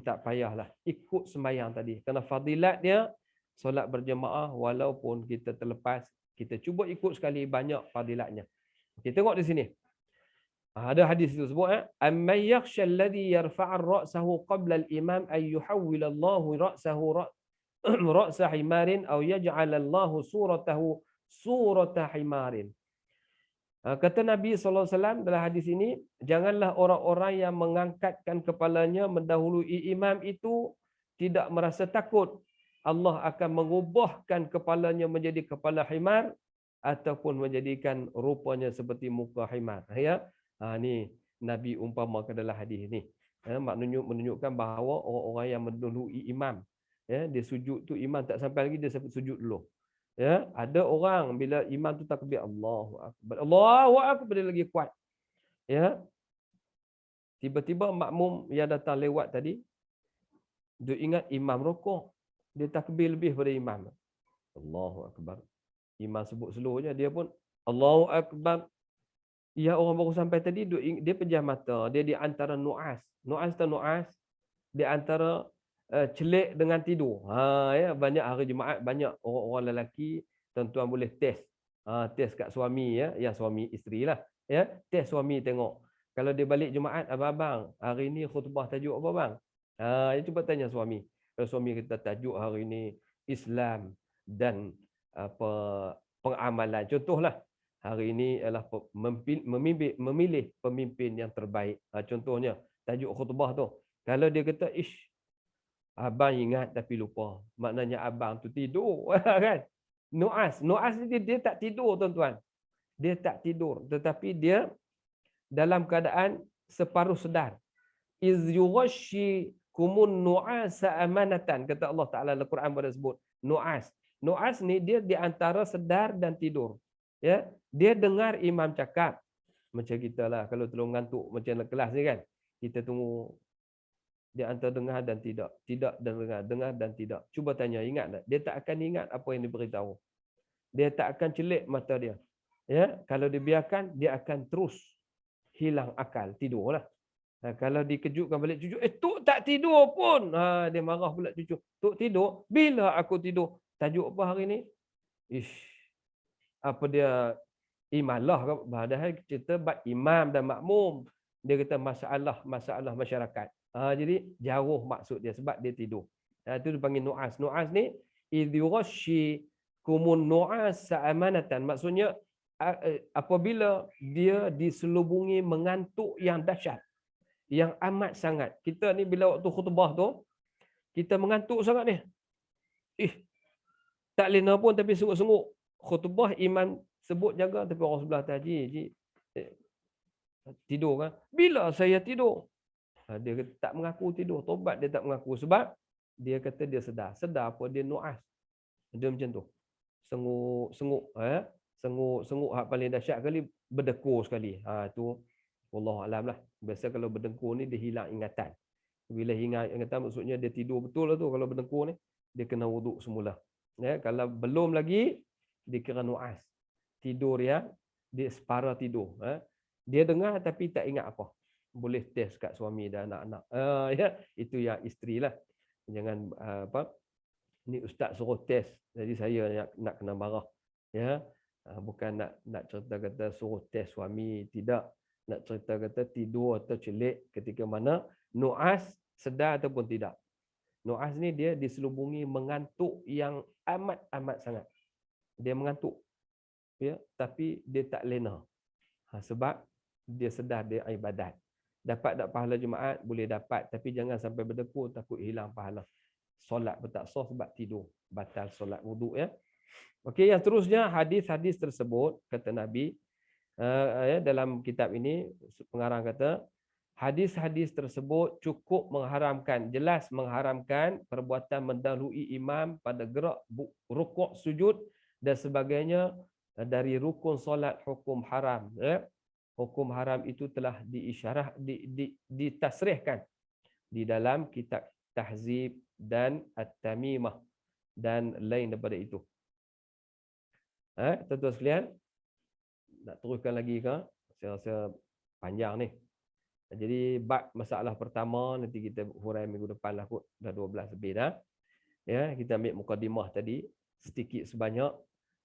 tak payahlah. Ikut sembahyang tadi. Kerana fadilat dia, solat berjemaah walaupun kita terlepas, kita cuba ikut sekali, banyak fadilatnya. Okey, tengok di sini. Ada hadis itu sebut amman yakhsha alladhi yarfa'u ra'sahu qabla al-imam ay yuhawwila Allahu ra'sahu ra'sa himarin aw yaj'ala Allahu suratahu surata himarin. Kata Nabi SAW dalam hadis ini, janganlah orang-orang yang mengangkatkan kepalanya mendahului imam itu tidak merasa takut Allah akan mengubahkan kepalanya menjadi kepala himar ataupun menjadikan rupanya seperti muka himar. Ya, ni Nabi umpamakan dalam hadis ini. Menunjukkan bahawa orang-orang yang mendahului imam, ya, dia sujud tu imam tak sampai lagi, dia sujud dulu. Ya, ada orang bila imam tu takbir Allahu akbar, Allahu akbar, dia lagi kuat. Ya. Tiba-tiba makmum yang datang lewat tadi, dia ingat imam rukuk, dia takbir lebih pada imam. Allahu akbar. Imam sebut slow je, dia pun Allahu akbar. Ya, orang baru sampai tadi, dia pejam mata, dia di antara nu'as. Nu'as atau nu'as, di antara celik dengan tidur. Ya, banyak hari Jumaat, banyak orang-orang lelaki, tuan-tuan boleh test. Test kat suami ya, yang suami isteri lah. Ya, test suami tengok. Kalau dia balik Jumaat, abang-abang, hari ni khutbah tajuk apa bang? Ya, cuba tanya suami. Kalau suami kita tajuk hari ni Islam dan apa pengamalan. Contohlah, hari ini adalah memilih pemimpin yang terbaik. Contohnya, tajuk khutbah tu. Kalau dia kata, abang ingat tapi lupa. Maknanya abang tu tidur. Kan? Nu'as. Nu'as ni dia tak tidur, tuan-tuan. Dia tak tidur. Tetapi dia dalam keadaan separuh sedar. Iz yughashi kumun nu'asa amanatan. Kata Allah Ta'ala dalam Quran pada sebut. Nu'as. Nu'as ni dia di antara sedar dan tidur. Ya, dia dengar imam cakap. Macam kita lah, kalau tolong ngantuk macam dalam kelas ni kan. Kita tunggu, dia antara dengar dan tidak. Tidak dan dengar. Dengar dan tidak. Cuba tanya, ingat tak? Dia tak akan ingat apa yang diberitahu. Dia tak akan celik mata dia. Ya, kalau dibiarkan, dia akan terus hilang akal. Tidurlah. Kalau dikejutkan balik cucu, Tuk tak tidur pun. Dia marah pula cucu. Tuk tidur? Bila aku tidur? Tajuk apa hari ni? Apa dia imalah ke? Padahal cerita bab imam dan makmum. Dia kata masalah masyarakat. Jadi jauh maksud dia sebab dia tidur. Itu dipanggil nu'as. Nu'as ni idhurashi kumun nu'as sa'amanatan. Maksudnya apabila dia diselubungi mengantuk yang dahsyat, yang amat sangat. Kita ni bila waktu khutbah tu, kita mengantuk sangat ni. Tak lena pun tapi sungguh-sungguh. Khutbah imam sebut jaga, tapi orang sebelah tadi tidur kan. Bila saya tidur? Dia kata, tak mengaku tidur. Tobat dia tak mengaku. Sebab dia kata dia sedar. Sedar apa? Dia nu'as. Dia macam tu. Senguk. Senguk hak paling dahsyat kali, berdekur sekali. Tu Wallahualam lah. Biasa kalau berdengkur ni dia hilang ingatan. Bila hilang ingatan maksudnya dia tidur betul lah tu. Kalau berdengkur ni dia kena wuduk semula. Ya, kalau belum lagi dia kira nu'as. Tidur ya, dia separa tidur. Dia dengar tapi tak ingat apa. Boleh test kat suami dan anak-anak. Ya, itu yang isteri lah. Jangan ni ustaz suruh test. Jadi saya nak kena marah. Ya, bukan nak cerita kata suruh test suami, tidak. Nak cerita kata tidur atau celik ketika mana nu'as sedar ataupun tidak. Nu'as ni dia diselubungi mengantuk yang amat sangat. Dia mengantuk. Ya, tapi dia tak lena. Sebab dia sedar dia ibadat. Dapat tak pahala Jumaat? Boleh dapat. Tapi jangan sampai berdekur, takut hilang pahala. solat tak sah sebab tidur, batal solat wuduk ya. Okey, yang terusnya hadis-hadis tersebut kata Nabi dalam kitab ini pengarang kata hadis-hadis tersebut cukup mengharamkan, jelas mengharamkan perbuatan mendahului imam pada gerak rukuk, sujud dan sebagainya dari rukun solat hukum haram ya. Hukum haram itu telah ditasrihkan di dalam kitab Tahzib dan At-Tamimah dan lain daripada itu. Tuan-tuan sekalian, nak teruskan lagi ke? Saya rasa panjang ni. Jadi bab masalah pertama nanti kita hurai minggu depan lah kot. Dah 12 lebih dah. Ya, kita ambil mukadimah tadi sedikit sebanyak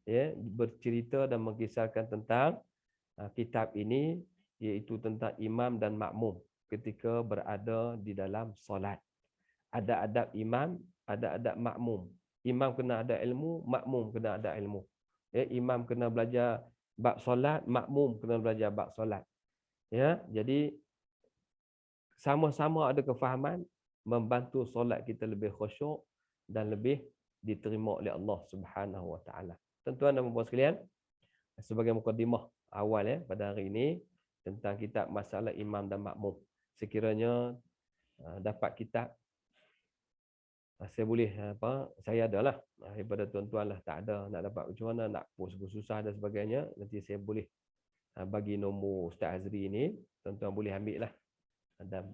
ya, bercerita dan mengisahkan tentang kitab ini, iaitu tentang imam dan makmum ketika berada di dalam solat. Ada adab imam, ada adab makmum. Imam kena ada ilmu, makmum kena ada ilmu. Ya, imam kena belajar bab solat, makmum kena belajar bab solat. Ya, jadi sama-sama ada kefahaman membantu solat kita lebih khusyuk dan lebih diterima oleh Allah Subhanahu Wa Taala. Tuan-tuan dan puan-puan sekalian, sebagai mukadimah awal ya pada hari ini tentang kitab masalah imam dan makmum. Sekiranya dapat kitab, saya boleh saya adalah daripada tuan-tuan lah tak ada, nak dapat macam mana, nak post susah dan sebagainya, nanti saya boleh bagi nombor Ustaz Azri ini, tuan-tuan boleh ambil lah dan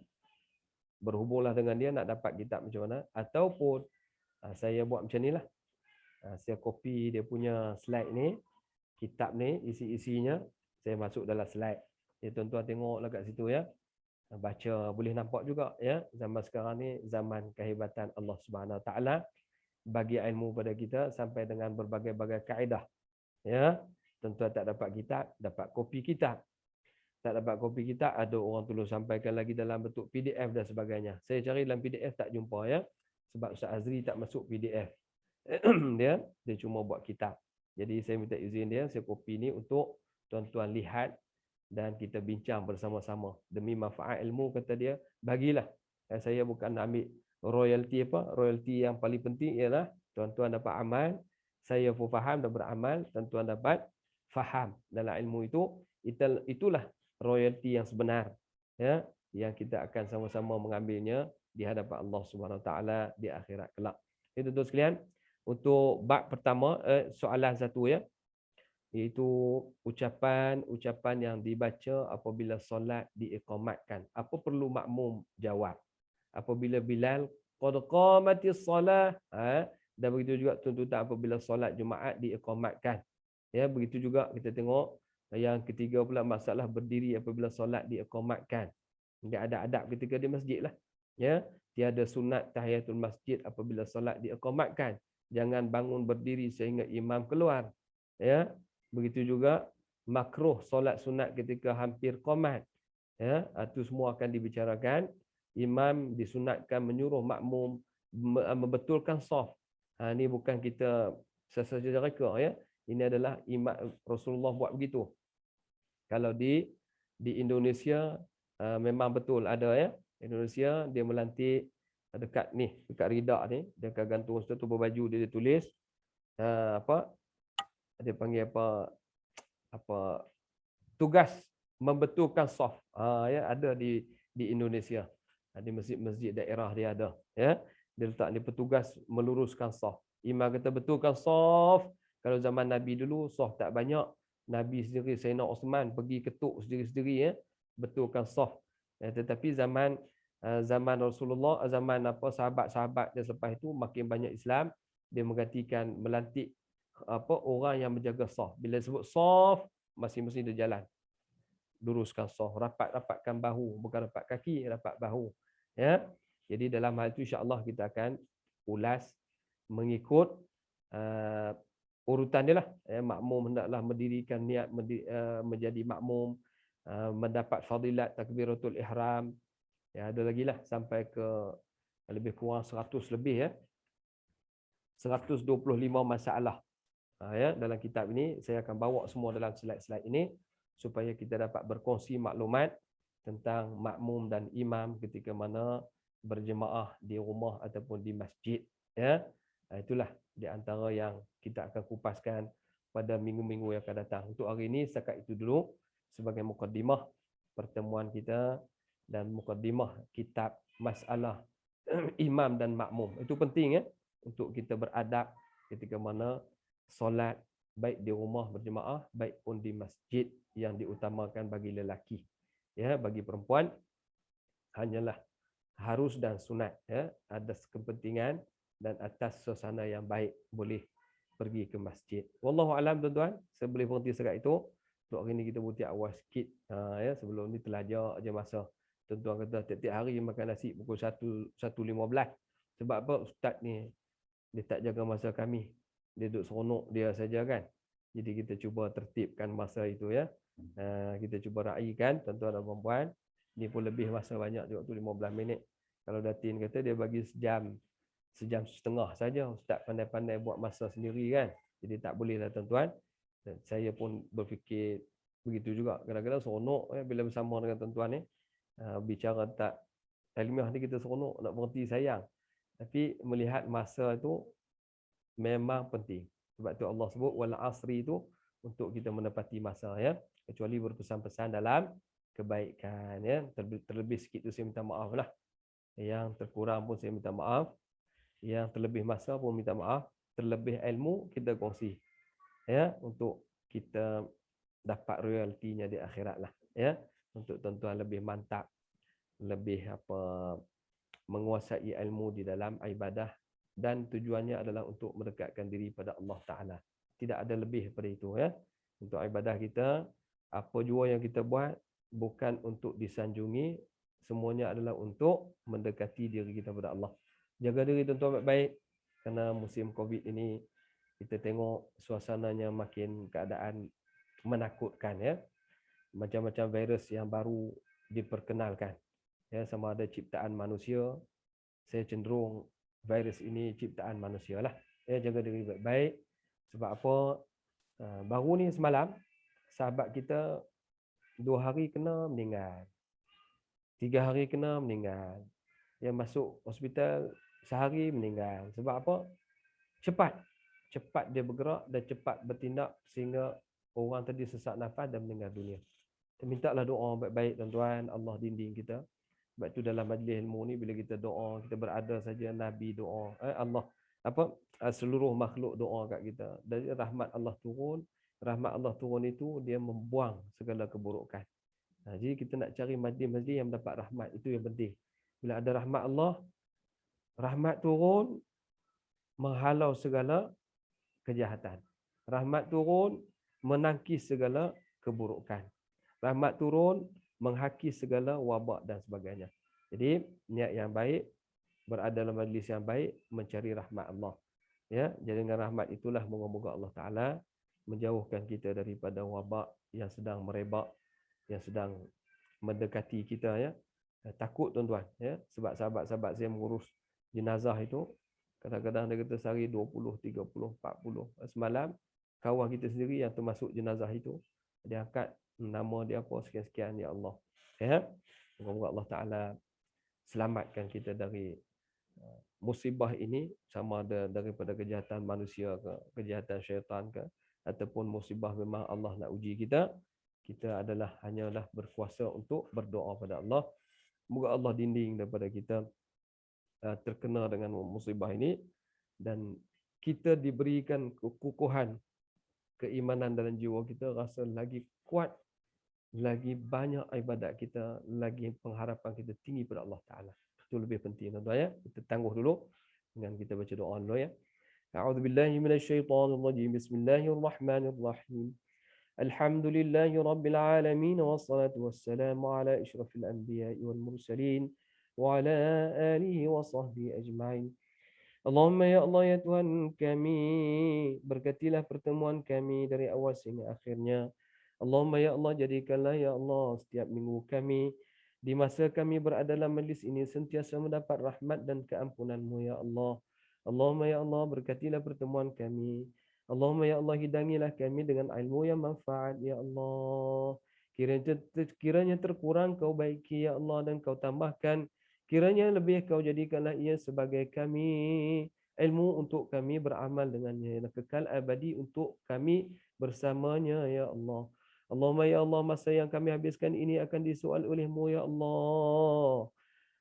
berhubunglah dengan dia nak dapat kitab macam mana, ataupun saya buat macam ni lah, saya copy dia punya slide ni, kitab ni isi-isinya saya masuk dalam slide. Ya, tuan-tuan tengoklah kat situ ya. Baca boleh nampak juga ya, zaman sekarang ni zaman kehebatan Allah Subhanahu Taala bagi ilmu pada kita sampai dengan berbagai-bagai kaedah. Ya, tuan-tuan tak dapat kitab, dapat kopi kitab. Tak dapat kopi kitab, ada orang tulis sampaikan lagi dalam bentuk PDF dan sebagainya. Saya cari dalam PDF tak jumpa ya. Sebab Ustaz Azri tak masuk PDF. dia cuma buat kitab. Jadi saya minta izin dia, saya kopi ni untuk tuan-tuan lihat dan kita bincang bersama-sama demi manfaat ilmu, kata dia. Bagilah. Saya bukan ambil royalty apa, royalty yang paling penting ialah tuan-tuan dapat amal, saya pun faham dan beramal, tuan-tuan dapat faham dalam ilmu itu. Itulah royalty yang sebenar ya, yang kita akan sama-sama mengambilnya di hadapan Allah Subhanahu Taala di akhirat kelak. Itu tuan sekalian, untuk bab pertama soalan satu ya, iaitu ucapan yang dibaca apabila solat diiqamatkan. Apa perlu makmum jawab? Apabila Bilal qad qamatis solah, dan begitu juga tuntutan apabila solat Jumaat diiqamatkan. Ya, begitu juga kita tengok yang ketiga pula masalah berdiri apabila solat diiqamatkan. Dia ada adab ketika di masjid lah. Ya, tiada sunat tahiyatul masjid apabila solat diiqamatkan. Jangan bangun berdiri sehingga imam keluar. Ya, begitu juga makruh solat sunat ketika hampir qomat. Ya, itu semua akan dibicarakan. Imam disunatkan menyuruh makmum membetulkan saf. Ini bukan kita sesaja reka ya. Ini adalah imam Rasulullah buat begitu. Kalau di Indonesia memang betul ada ya. Indonesia dia melantik dekat ni, dekat ridak ni, dia akan gantung satu berbaju, dia tulis apa? Dia panggil apa tugas membetulkan saf. Ya, ada di Indonesia. Di masjid-masjid daerah dia ada ya. Dia letak ni petugas meluruskan saf. Imam kata betulkan saf. Kalau zaman Nabi dulu saf tak banyak, Nabi sendiri Sayyidina Osman pergi ketuk sendiri-sendiri ya, betulkan saf. Tetapi zaman Rasulullah, zaman sahabat-sahabat dia selepas itu makin banyak Islam, dia menggantikan melantik orang yang menjaga saf. Bila sebut saf, masing-masing dia jalan. Luruskan saf, rapatkan bahu, bukan rapat kaki, rapat bahu. Ya. Jadi dalam hal itu insya-Allah kita akan ulas mengikut urutan dia lah. Makmum hendaklah mendirikan niat menjadi makmum, mendapat fadilat takbiratul ihram. Ya, ada lagi lah sampai ke lebih kurang 100 lebih ya. 125 masalah. Ya, dalam kitab ini saya akan bawa semua dalam slide-slide ini supaya kita dapat berkongsi maklumat tentang makmum dan imam ketika mana berjemaah di rumah ataupun di masjid, ya. Itulah di antara yang kita akan kupaskan pada minggu-minggu yang akan datang. Untuk hari ini setakat itu dulu sebagai mukadimah pertemuan kita dan mukadimah kitab masalah imam dan makmum. Itu penting, ya, untuk kita beradab ketika mana solat, baik di rumah berjemaah, baik pun di masjid, yang diutamakan bagi lelaki. Ya, bagi perempuan hanyalah harus dan sunat, ya, ada kepentingan dan atas suasana yang baik boleh pergi ke masjid. Wallahu alam, tuan-tuan. Saya boleh berhenti sekat itu. Untuk hari ini kita berhenti awal sikit. Ya, sebelum ni terlajar aja masa. Tuan-tuan kata tiap-tiap hari makan nasi pukul 1.15. Sebab apa? Ustaz ni dia tak jaga masa kami. Dia duduk seronok dia saja, kan. Jadi kita cuba tertibkan masa itu, ya. Kita cuba raikan, tuan-tuan dan puan-puan. Ni pun lebih masa banyak juga tu, 15 minit. Kalau Datin kata dia bagi sejam setengah saja. Ustaz pandai-pandai buat masa sendiri, kan. Jadi tak boleh lah, tuan-tuan. Dan saya pun berfikir begitu juga. Kadang-kadang seronok, bila bersama dengan tuan-tuan ni. Bicara tak ilmiah ni kita seronok, nak berhenti sayang. Tapi melihat masa itu memang penting. Sebab tu Allah sebut wal asri itu untuk kita menepati masa, ya. Kecuali berpesan-pesan dalam kebaikan, ya. Terlebih sikit tu saya minta maaf lah. Yang terkurang pun saya minta maaf. Yang terlebih masa pun minta maaf. Terlebih ilmu kita kongsi, ya, untuk kita dapat royaltinya di akhirat lah, ya. Untuk tuan-tuan lebih mantap, lebih menguasai ilmu di dalam ibadah, dan tujuannya adalah untuk mendekatkan diri pada Allah Ta'ala. Tidak ada lebih daripada itu, ya. Untuk ibadah kita, apa jua yang kita buat bukan untuk disanjungi, semuanya adalah untuk mendekati diri kita pada Allah. Jaga diri, tuan-tuan, baik-baik. Kerana musim Covid ini kita tengok suasananya makin keadaan menakutkan, ya. Macam-macam virus yang baru diperkenalkan, ya, sama ada ciptaan manusia. Saya cenderung virus ini ciptaan manusia lah. Ya, jaga diri baik-baik. Sebab apa? Baru ni semalam sahabat kita 2 hari kena meninggal, 3 hari kena meninggal, yang masuk hospital sehari meninggal. Sebab apa? Cepat dia bergerak dan cepat bertindak sehingga orang tadi sesak nafas dan meninggal dunia. Kita mintalah doa baik-baik, tuan-tuan. Allah dinding kita. Sebab tu dalam majlis ilmu ni bila kita doa, kita berada saja Nabi doa. Allah seluruh makhluk doa kat kita. Dari rahmat Allah turun. Rahmat Allah turun itu dia membuang segala keburukan. Jadi kita nak cari majlis-majlis yang mendapat rahmat. Itu yang penting. Bila ada rahmat Allah, rahmat turun menghalau segala kejahatan. Rahmat turun menangkis segala keburukan. Rahmat turun menghakis segala wabak dan sebagainya. Jadi niat yang baik, berada dalam majlis yang baik, mencari rahmat Allah. Ya, jadi dengan rahmat itulah moga-moga Allah Taala menjauhkan kita daripada wabak yang sedang merebak, yang sedang mendekati kita, ya. Takut, tuan-tuan, ya, sebab sahabat-sahabat saya mengurus jenazah itu, kadang-kadang dia kata sehari 20, 30, 40. Semalam kawan kita sendiri yang termasuk jenazah itu, dia angkat nama dia apa, sekian-sekian, ya Allah. Ya. Semoga Allah Taala selamatkan kita dari musibah ini, sama ada daripada kejahatan manusia ke, kejahatan syaitan ke, ataupun musibah memang Allah nak uji kita. Kita hanyalah berkuasa untuk berdoa pada Allah. Semoga Allah dinding daripada kita terkena dengan musibah ini, dan kita diberikan kekukuhan keimanan dalam jiwa kita, rasa lagi kuat, lagi banyak ibadat kita, lagi pengharapan kita tinggi pada Allah Ta'ala. Itu lebih penting, tuan-tuan, ya. Kita tangguh dulu dengan kita baca doa dulu, ya. A'udzubillahi minasyaitonirrajim. Bismillahirrahmanirrahim. Alhamdulillahi rabbil alamin, wassalatu wassalamu ala asyrafil anbiya'i wal mursalin wa ala alihi wa sahbihi ajma'in. Allahumma ya Allah, ya Tuhan kami, berkatilah pertemuan kami dari awal sehingga akhirnya. Allahumma ya Allah, jadikanlah ya Allah setiap minggu kami, di masa kami berada dalam majlis ini, sentiasa mendapat rahmat dan keampunan-Mu ya Allah. Allahumma ya Allah, berkatilah pertemuan kami. Allahumma ya Allah, hidangilah kami dengan ilmu yang manfaat ya Allah. Kiranya terkurang Kau baiki ya Allah, dan Kau tambahkan Kiranya lebih kau jadikanlah ia sebagai kami ilmu untuk kami beramal dengannya yang kekal abadi untuk kami bersamanya ya Allah. Allahumma ya Allah, masa yang kami habiskan ini akan disoal olehmu ya Allah.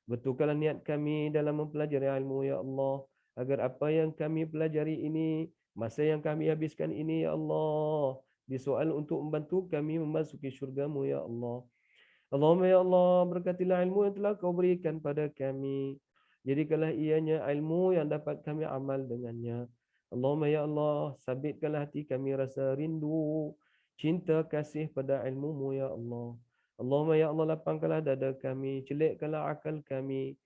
Betulkanlah niat kami dalam mempelajari ilmu ya Allah, agar apa yang kami pelajari ini, masa yang kami habiskan ini ya Allah, disoal untuk membantu kami memasuki syurga-Mu ya Allah. Allahumma ya Allah, berkatilah ilmu yang telah kau berikan pada kami. Jadikanlah ianya ilmu yang dapat kami amal dengannya. Allahumma ya Allah, sabitkanlah hati kami rasa rindu, cinta kasih pada ilmu-Mu ya Allah. Allahumma ya Allah, lapangkanlah dada kami, celikkanlah akal kami,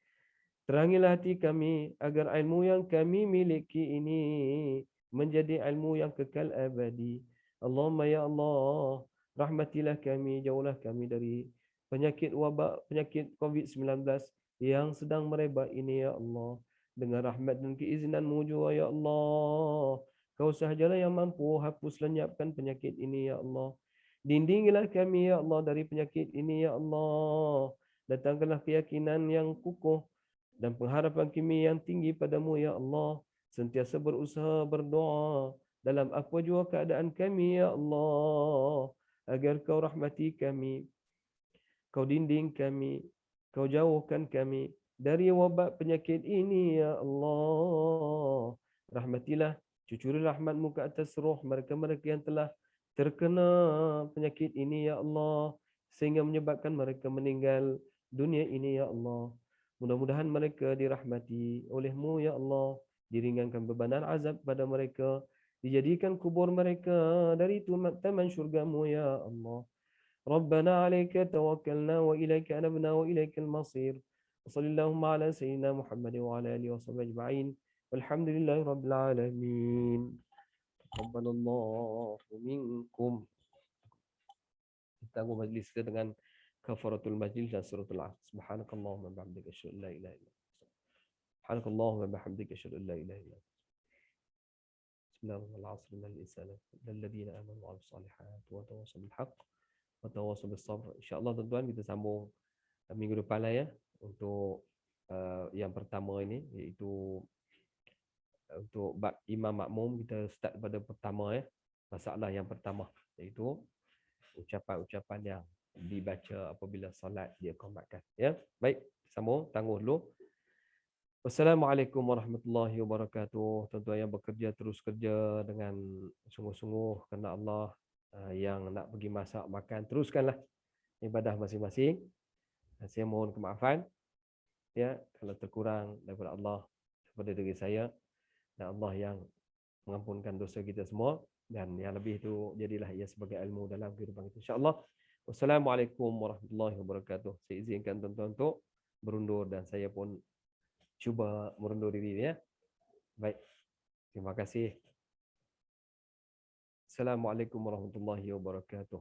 terangilah hati kami, agar ilmu yang kami miliki ini menjadi ilmu yang kekal abadi. Allahumma ya Allah, rahmatilah kami, jauhlah kami dari penyakit wabak, penyakit COVID-19 yang sedang merebak ini ya Allah. Dengan rahmat dan keizinan-Mu jua ya Allah, Kau sahajalah yang mampu hapus lenyapkan penyakit ini ya Allah. Dindingilah kami ya Allah dari penyakit ini ya Allah. Datangkanlah keyakinan yang kukuh dan pengharapan kami yang tinggi padamu ya Allah. Sentiasa berusaha berdoa dalam apa jua keadaan kami ya Allah, agar kau rahmati kami, kau dinding kami, kau jauhkan kami dari wabak penyakit ini ya Allah. Rahmatilah, cucuri rahmatmu ke atas roh mereka-mereka yang telah terkena penyakit ini ya Allah, sehingga menyebabkan mereka meninggal dunia ini ya Allah. Mudah-mudahan mereka dirahmati oleh-Mu ya Allah, diringankan bebanan azab pada mereka, dijadikan kubur mereka dari taman syurga-Mu ya Allah. ربنا عليك توكلنا وإليك أنبنا وإليك المصير. وصلى اللهم على سيدنا محمد وعلى آله وصحبه أجمعين والحمد لله رب العالمين. تقبل الله منكم. Kita majlis kita dengan kafaratul majlis dan suratul asr. Subhanakallahumma wa bihamdika asyhadu an la ilaha illa anta. Subhanakallahumma wa bihamdika asyhadu an la ilaha illa anta. Bismillahirrahmanirrahim. Al-'asr innal insana lilladzina amanu wa 'amilus solihat wa tawassaw bil haqq wa tawassaw bis sabr. Insya-Allah tuan-tuan kita sambung minggu depan lah ya untuk yang pertama ini, iaitu untuk bab imam makmum. Kita start pada pertama ya. Masalah yang pertama iaitu ucapan-ucapan yang dibaca apabila solat diiqamatkan ya. Baik, sambung tangguh dulu. Wassalamualaikum warahmatullahi wabarakatuh. Tuan-tuan yang bekerja terus kerja dengan sungguh-sungguh kerana Allah. Yang nak pergi masak makan, teruskanlah ibadah masing-masing. Saya mohon kemaafan ya kalau terkurang daripada Allah, daripada diri saya, dan Allah yang mengampunkan dosa kita semua, dan yang lebih itu jadilah ia sebagai ilmu dalam kehidupan kita insya-Allah. Wassalamualaikum warahmatullahi wabarakatuh. Saya izinkan tuan-tuan untuk berundur dan saya pun cuba merundur diri ya. Baik. Terima kasih. Assalamualaikum warahmatullahi wabarakatuh.